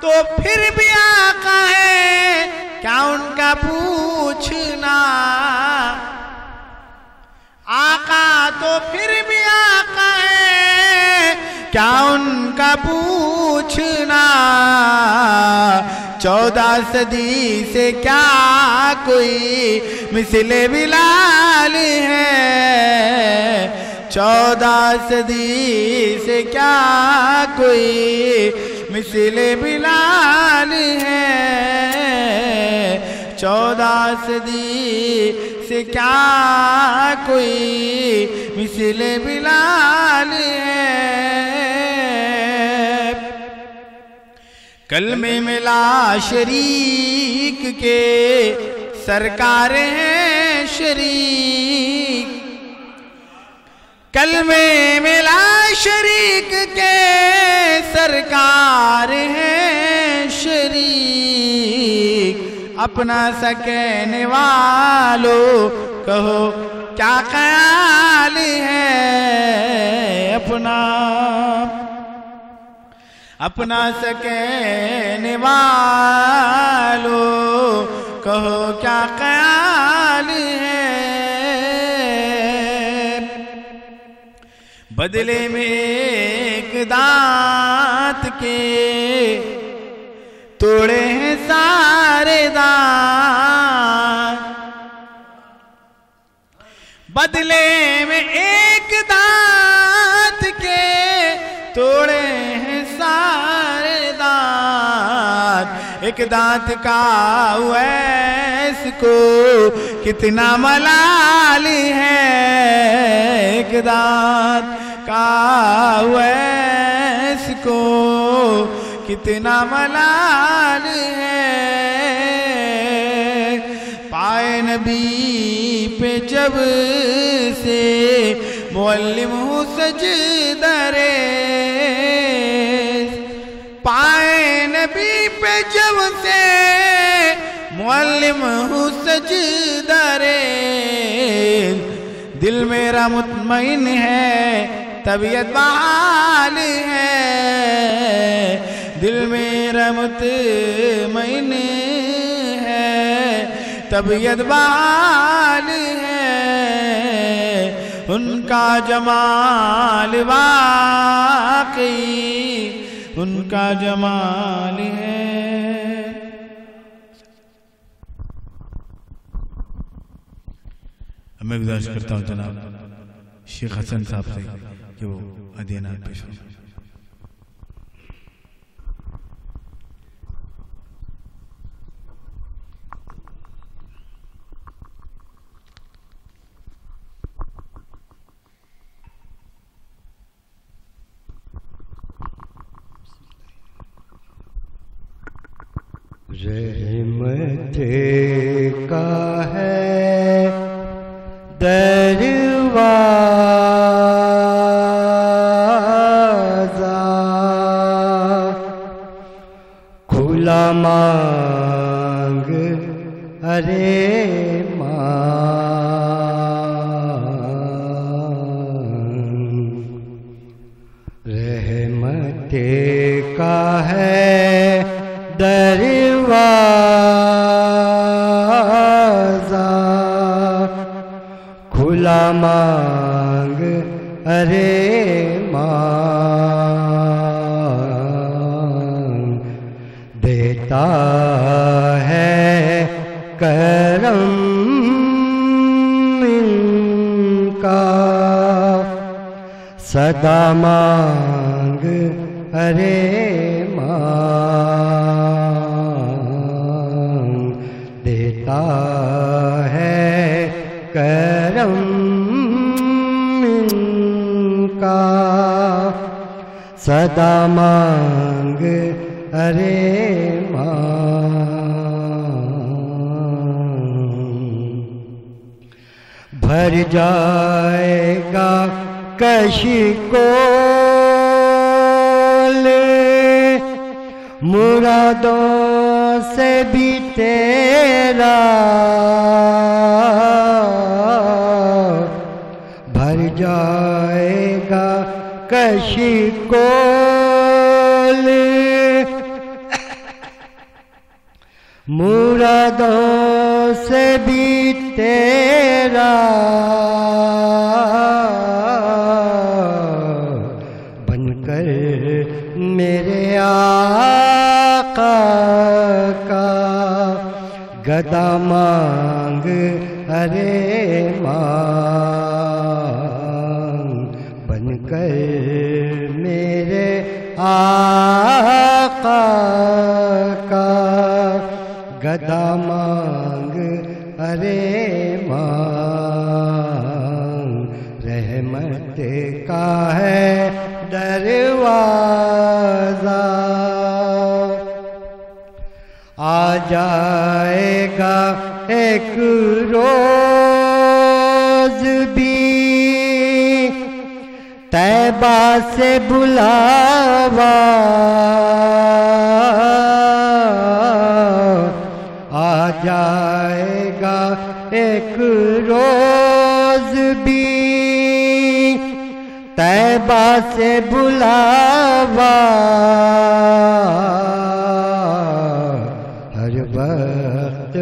तो फिर भी आका है, क्या उनका पूछना। आका तो फिर भी आका है, क्या उनका पूछना। 14 सदी से क्या कोई मिसले बिलाल है, 14 सदी से क्या कोई मिसले बिलाल है। 14 सदी से क्या कोई मिसले बिलाल है। कलमे मिला शरीक के सरकार हैं शरीक, कलमे मिला शरीक के सरकार हैं शरीक। अपना सकने वालों कहो क्या ख्याल है, अपना सकने वालों कहो क्या ख्याल है। बदले में एक दांत के तोड़े हैं सारे दांत, बदले में एक दांत के तोड़े हैं सारे दांत। एक दांत का उवैस को कितना मलाल है, एक दांत का उवैस को कितना मलाल है। पाए नबी पे जब से मुअल्लिम हूँ सजदरे, पाए नबी पे जब से मुअल्लिम हूँ सजदरे। दिल मेरा मुतमईन है, तबीयत बहाल है। दिल मेरा मुतमईन है, तबीयत बहाल है। उनका जमाल वाकई, उनका जमाल है। मैं गुजारिश करता हूँ जनाब शेख हसन साहब से कि वो अदीनात पेश हो। रहमत का है दरवाज़ा, खुला मांग अरे मांग। रहमत का है दरवाज़ा, खुला मांग अरे मांग। देता है करम इनका, सदा मांग अरे मांग। देता है करम इनका, सदा मांग अरे मांग। भर जाएगा कशिकोल, मुरादों से भी तेरा। भर जाएगा कशिकोल, मुरादों से भी तेरा। बनकर मेरे आका का गदा मांग अरे मांग। बनकर मेरे आका का गदा मांग अरे मांग। रहमत का है दरवाज़ा, आ जाएगा एक रोज भी तैबा से बुलावा। आ जाएगा एक रोज भी तैबा से बुलावा। हर वक्त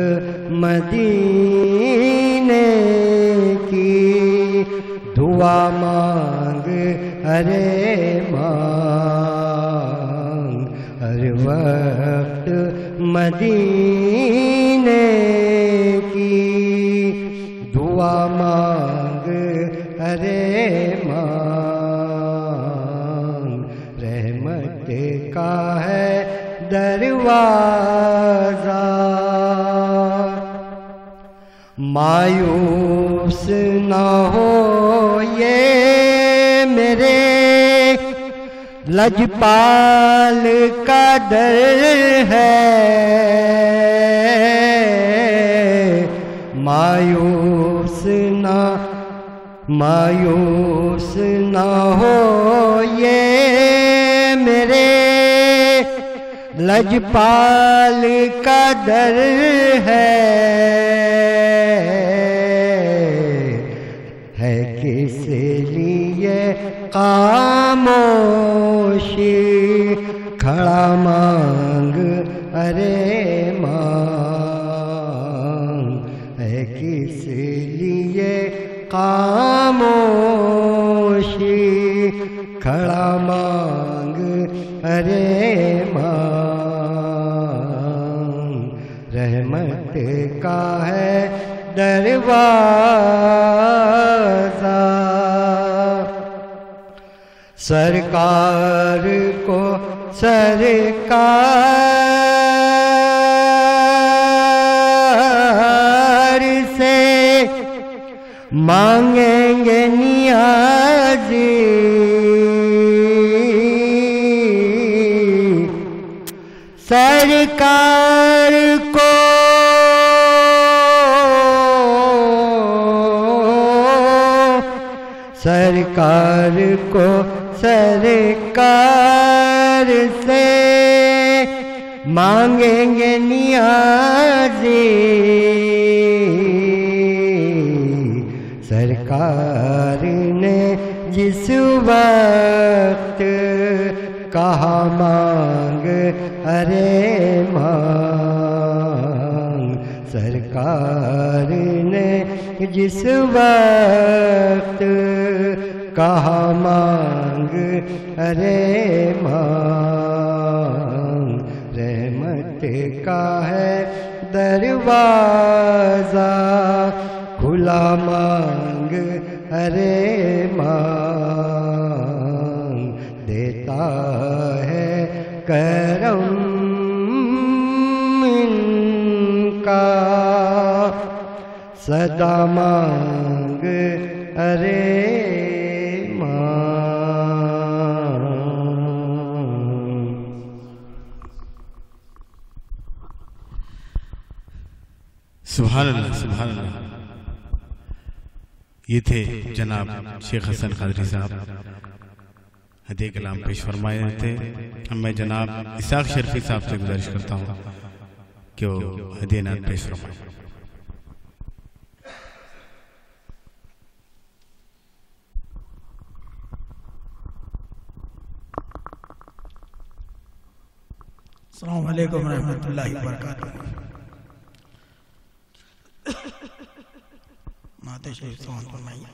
मदीने की दुआ मांग अरे मांग। हर वक्त मदीने की दुआ मांग अरे मांग। रहमत का है दरवाज़ा, मायूस न हो ये मेरे लजपाल का दर है। मायूस न हो ये मेरे लजपाल का दर है खामोशी खड़ा मांग अरे मांग है किस लिए खामोशी खड़ा मांग अरे मांग रहमत का है दरवाजा सरकार को सरकार से मांगेंगे नियाज़ी सरकार को सरकार को सरकार से मांगेंगे नियाज़ी सरकार ने जिस वक्त कहा मांग अरे मांग सरकार ने जिस वक्त कहा मांग अरे मांग रहमत का है दरवाजा खुला मांग अरे मांग देता है करम इनका सदा मांग अरे सुभान अल्लाह सुभान अल्लाह। ये थे जनाब शेख हसन कादरी साहब हदीये कलाम पेश फरमाए थे। मैं जनाब इसाक शर्फी साहब से गुजारिश करता हूँ कि वो हदीये नात पेश फरमाए। अस्सलामु अलैकुम रहमतुल्लाहि व बरकातुहू। नाते शरीफ सवाल फरमाइए।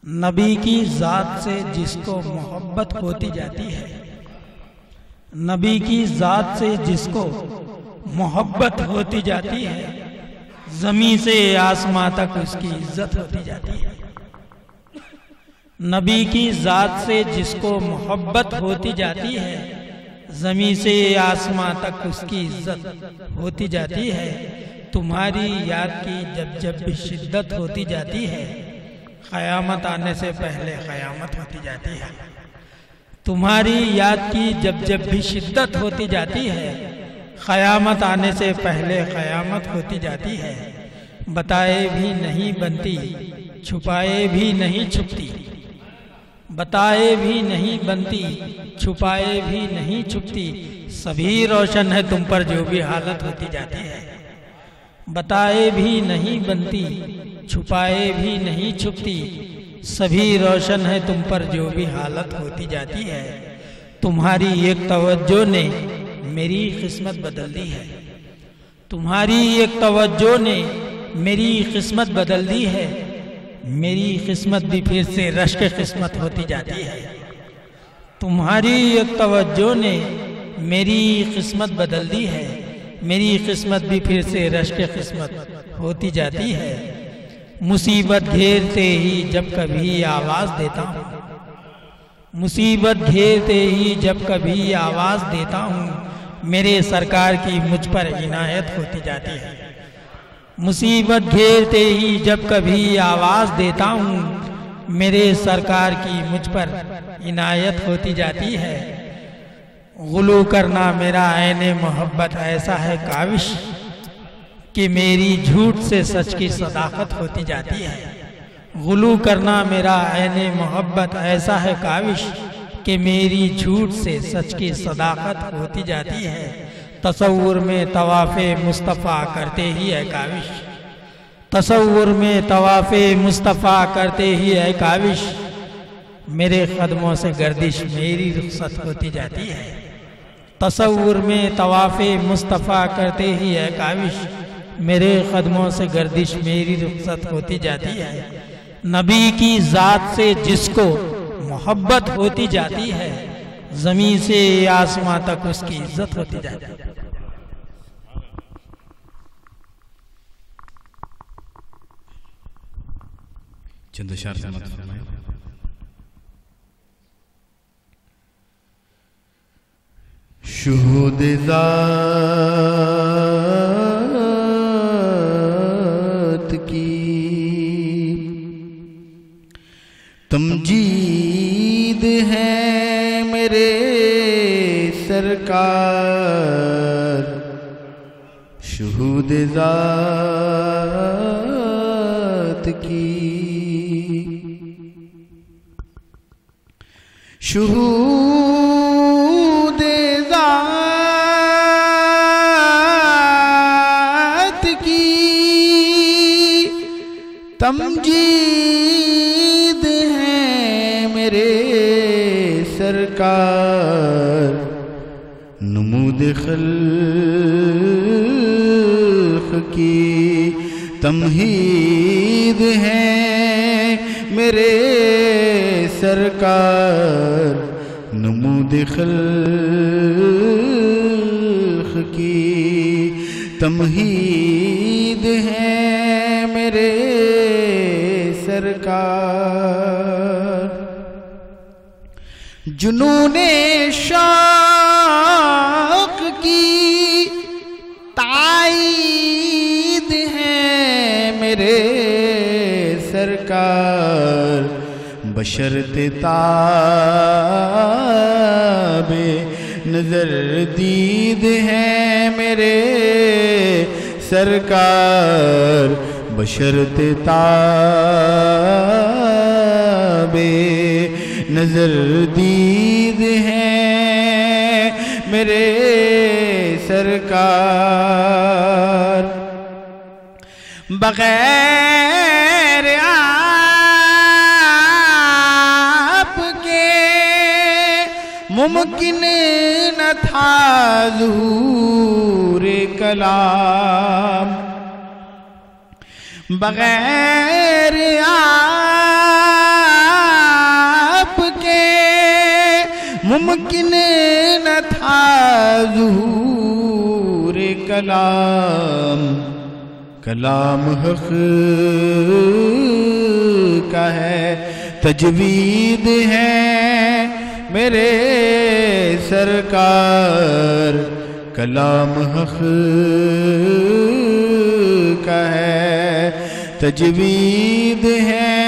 नबी की जात से जिसको मोहब्बत होती जाती है, नबी की जात से जिसको मोहब्बत होती जाती है, जमीन से आसमां तक उसकी इज्जत होती जाती है। नबी की जात से जिसको मोहब्बत होती जाती है, जमीन से आसमां तक उसकी इज्जत होती जाती है। तुम्हारी याद की जब जब भी शिद्दत होती जाती है, क़यामत आने से पहले क़यामत होती जाती है। तुम्हारी याद की जब जब भी शिद्दत होती जाती है, क़यामत आने से पहले क़यामत होती जाती है। बताए भी नहीं बनती, छुपाए भी नहीं छुपती, बताए भी नहीं बनती, छुपाए भी नहीं छुपती। सभी रोशन है तुम पर जो भी हालत होती जाती है। बताए भी नहीं बनती, छुपाए भी नहीं छुपती। सभी रोशन है तुम पर जो भी हालत होती जाती है। तुम्हारी एक तवज्जो ने मेरी किस्मत बदल दी है। तुम्हारी एक तवज्जो ने मेरी किस्मत बदल दी है। मेरी किस्मत भी फिर से रश्क किस्मत होती जाती है। तुम्हारी एक तवज्जो ने मेरी किस्मत बदल दी है। मेरी किस्मत भी फिर से रश्क किस्मत होती जाती है। मुसीबत घेरते ही जब कभी आवाज देता हूँ, मुसीबत घेरते ही जब कभी आवाज देता हूँ, मेरे सरकार की मुझ पर इनायत होती जाती है। मुसीबत घेरते ही जब कभी आवाज देता हूँ, मेरे सरकार की मुझ पर इनायत होती जाती है। गुलू करना मेरा ऐने मोहब्बत ऐसा है काविश कि मेरी झूठ से सच की सदाकत होती जाती है। गुलू करना मेरा ऐने मोहब्बत ऐसा है काविश कि मेरी झूठ से सच की सदाकत होती जाती है। तसव्वुर में तवाफ़े मुस्तफ़ा करते ही है काविश, तसव्वुर में तवाफ़े मुस्तफ़ा करते ही है काविश, मेरे कदमों से गर्दिश मेरी रुखसत होती जाती है। तसव्वुर में तवाफ़े मुस्तफ़ा करते ही है काविश, मेरे कदमों से गर्दिश मेरी रुखसत होती जाती है। नबी की ज़ात से जिसको मोहब्बत होती जाती है, ज़मीन से आसमां तक उसकी इज्जत होती जाती है। चंद अशार से मत फरमाएं। शुहूद ज़ात की तमजीद है मेरे सरकार, शुहूद ज़ात की शुहूद ज़ात की तमजीद है मेरे सरकार, नमूद खल्क़ की तमहीद है मेरे सरकार, नमूद खल्क़ की तमहीद है मेरे सरकार। जुनूने शौक़ की ताईद है मेरे सरकार, बशर्ते ताबे नजर दीद है मेरे सरकार, बशर्ते ताबे नजर दीद है मेरे सरकार। बगैर मुमकिन न था ज़ुहूर कलाम, बगैर आपके मुमकिन न था ज़ुहूर कलाम। कलाम हक़ का है तजवीद है मेरे सरकार, कलाम हक़ का है तजवीद है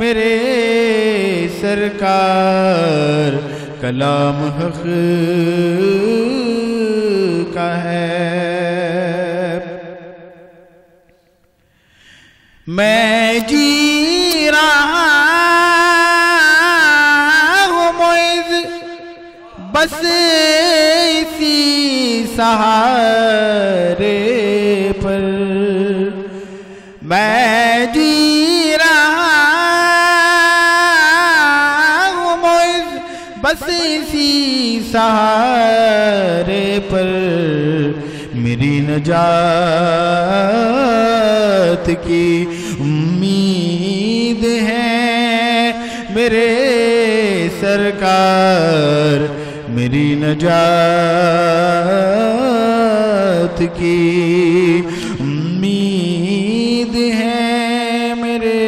मेरे सरकार, कलाम हक़ का है। मैं जी रहा बस इसी सहारे पर, मैं जी रहा हूँ मोइज़ बस इसी सहारे पर, मेरी नजात की उम्मीद है मेरे सरकार, मेरी नजात की उम्मीद है मेरे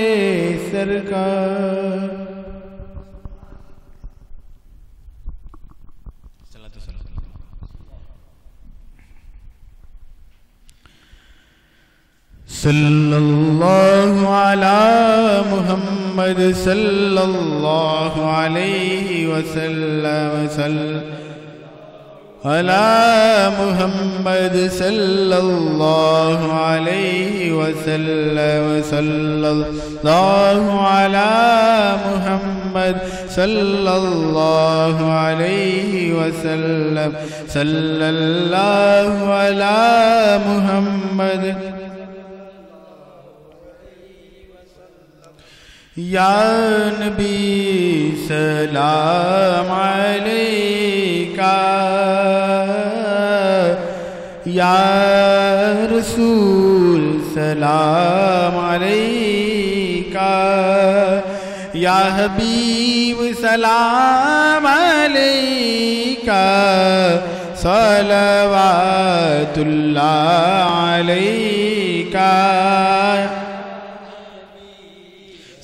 सरकार। सल्लल्लाहु अला मुहम्मद सल्लल्लाहु अलैहि वसल्लम, अला मुहम्मद सल्लल्लाहु अलैहि वसल्लम, सल्लल्लाहु अला मुहम्मद सल्लल्लाहु अलैहि वसल्लम, सल्लल्लाहु अला मुहम्मद या नबी सलाम अलैका, या रसूल सलाम अलैका, या हबीब सलाम अलैका, सलवातुल्लाह अलैका,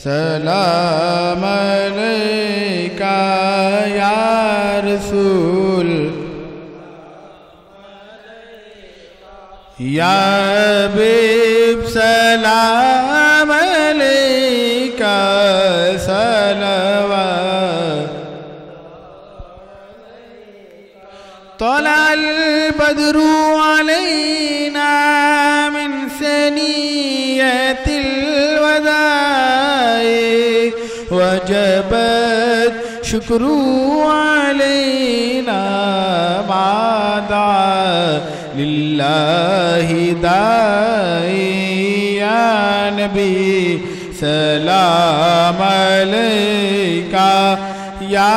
सलाम अलैका, या रसूल, या हबीब सलाम अलैका, सलवात। तलअल बद्रु अलैना मिन सनियतिल वदाए, वजबत शुक्रू अलैना मादा लिल्लाहि दाई, या नबी सलाम अलैका, या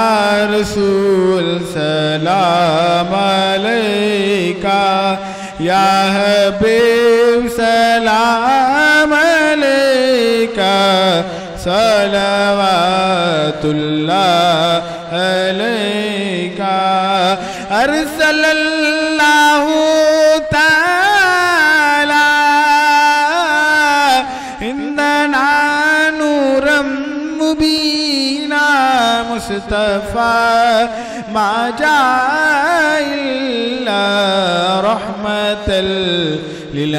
रसूल सलाम अलैका, या हबीब सलाम अलैका, सलवातुल्लाह अलैका। अरसलल्लाहु ताला इंदना नूरम मुबीना, मुस्तफा मा जाइल्ला रहमतल लिल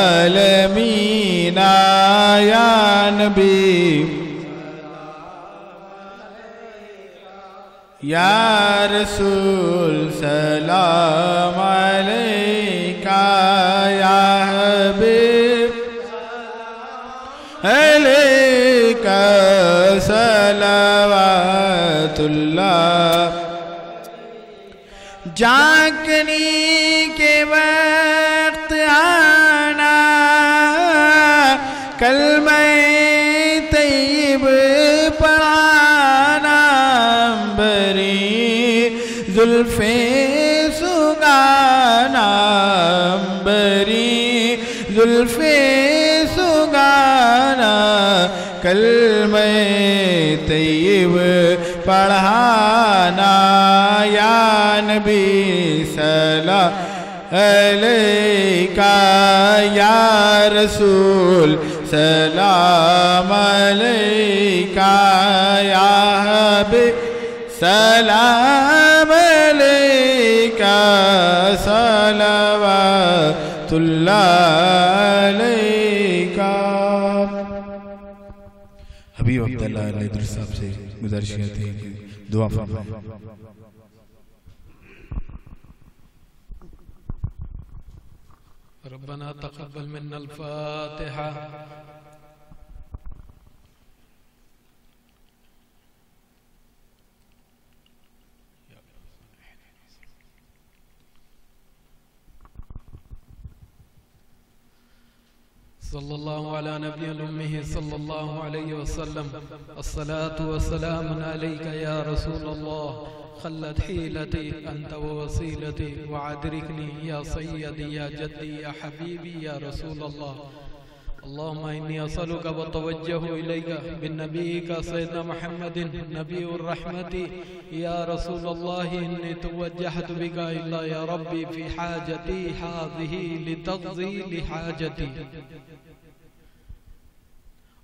आलमीना, या नबी, या रसूल सलाम अलैका, या हबीब अलैका, सलवातुल्लाह। जागने के वक्त आना, कलमे तैयब पढ़ाना, अंबरी जुल्फे सुगाना, अंबरी जुल्फे सुगाना, कलमे तैयब पढ़ाना, या नबी सलाम अलैका, या रसूल सलाम अलैका, या हबीब सलाम अलैका, सलवातुल्लाह अलैका। हबीब अब्दुल्लाह अलैहि साहब से गुजारिश करते हैं कि दुआ फरमाएं। रब्बना तक़ब्बल मिन्नल फ़ातिहा। सल्लल्लाहु अला नबिय्यिल उम्मी सल्लल्लाहु अलैहि वसल्लम। अस्सलातु वस्सलामु अलैका या रसूलल्लाह, खल्लत हीलती अंत व वसीलती व अदरिकनी या सय्यदी या जद्दी या हबीबी या रसूलल्लाह। अल्लाहुम्मा इन्नी असअलुका व तवज्जहु इलैका बिन्नबीका सय्यदना मुहम्मदिन नबीउर रहमती या रसूलल्लाह, इन्नी तवज्जहतु बिका इल्ला या रब्बी फी हाजती हाज़िही लितक़ज़ी लिहाजती।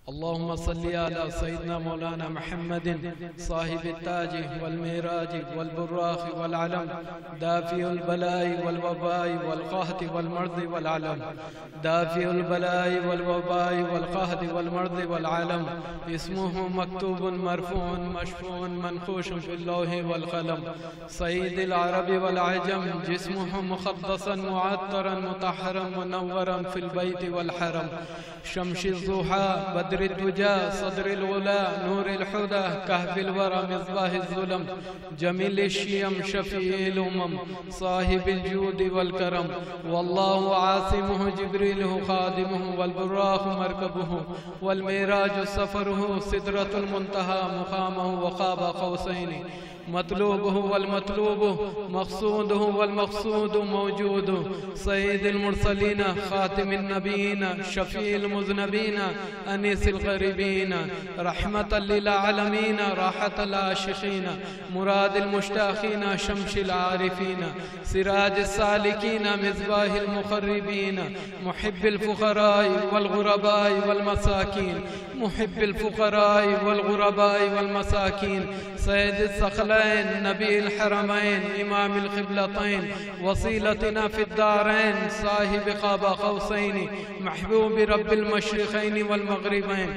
अल्लाहुम्मा सल्ली अला सय्यदना मौलाना मुहम्मदिन साहिबित ताज वल मिराज वल बुर्राख वल अलम, दाफिउल बलाई वल वबाई वल क़हत वल मर्द वल अलम, दाफिउल बलाई वल वबाई वल क़हत वल मर्द वल अलम। इस्मुहु मक्तूबुन मरफूअन मशफूअन मनक़ूशुन फिल लौहि वल क़लम, सय्यिदिल अरबि वल अजम, जिस्मुहु मुक़द्दसन मुअत्तरन मुतहहरन मुनव्वरन फिल बैति वल हरम, शम्सिज़ ज़ुहा बद्र बद्र दुजा सदर गुला नूर हुदा कहफिल वरा मिसबाह ज़ुलम जमील शियम शफील उमम साहिबिल जूद वल करम वल्लाहु आसिमुहु जिब्रीलुहु खादिमुहु वल बुर्राक़ु मरकबुहु वल मेराज सफरुहु सिदरतुल मुंतहा मुक़ामुहु व क़ाब क़ौसैनि मतलूबुहु वल मतलूबु मक़सूदुहु वल मक़सूदु मौजूदु सय्यिदुल मुरसलीन ख़ातिमुन नबीय्यीन शफ़ीउल मुज़नबीन अनीसुल ग़रीबीन रहमतल लिल आलमीन राहतल आशिक़ीन मुरादिल मुश्ताक़ीन शम्सिल आरिफ़ीन सिराजिस सालिकीन मिज़बाहिल मुक़र्रबीन मुहिब्बिल फ़ुक़रा'i वल ग़ुरबा'i वल मसाकीन मुहिब्बिल फ़ुक़रा'i वल ग़ुरबा'i वल मसाकीन सय्यदिस सक़लैन नबील हरमैन इमामिल क़िबलतैन वसीलतना फ़िद दारैन साहिब क़ाब क़ौसैन महबूब रब्बिल मशरिक़ैन वल मग़रिबैन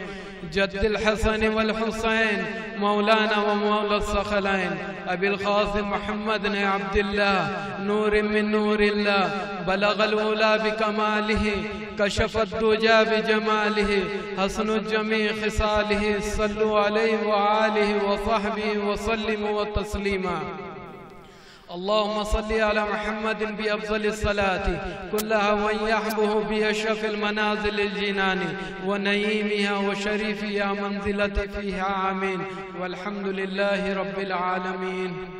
जद्दिल हसन वल हुसैन मौलाना व मौला सक़लैन अबिल क़ासिम मोहम्मद ने अब्दुल्लाह नूर मिन नूरिल्लाह बलगल उला बिकमालिहि कशफत दुजा बिजमालिहि हसनुल जमी ख़िसालिहि सल्लु अलैहि व आलिहि व सहबिहि व सल्लिमु व तस्लीमा अल्लाहुम्मा सल्लि अला मुहम्मदिन बि अफ़ज़लिस सलाति कुल्लहा व यहबुहु बि अशरफिल मनाज़िलिल जिनानी व नईमिहा व शरीफिहा मंज़िलति फ़ीहा आमीन वल्हम्दुलिल्लाहि रब्बिल आलमीन।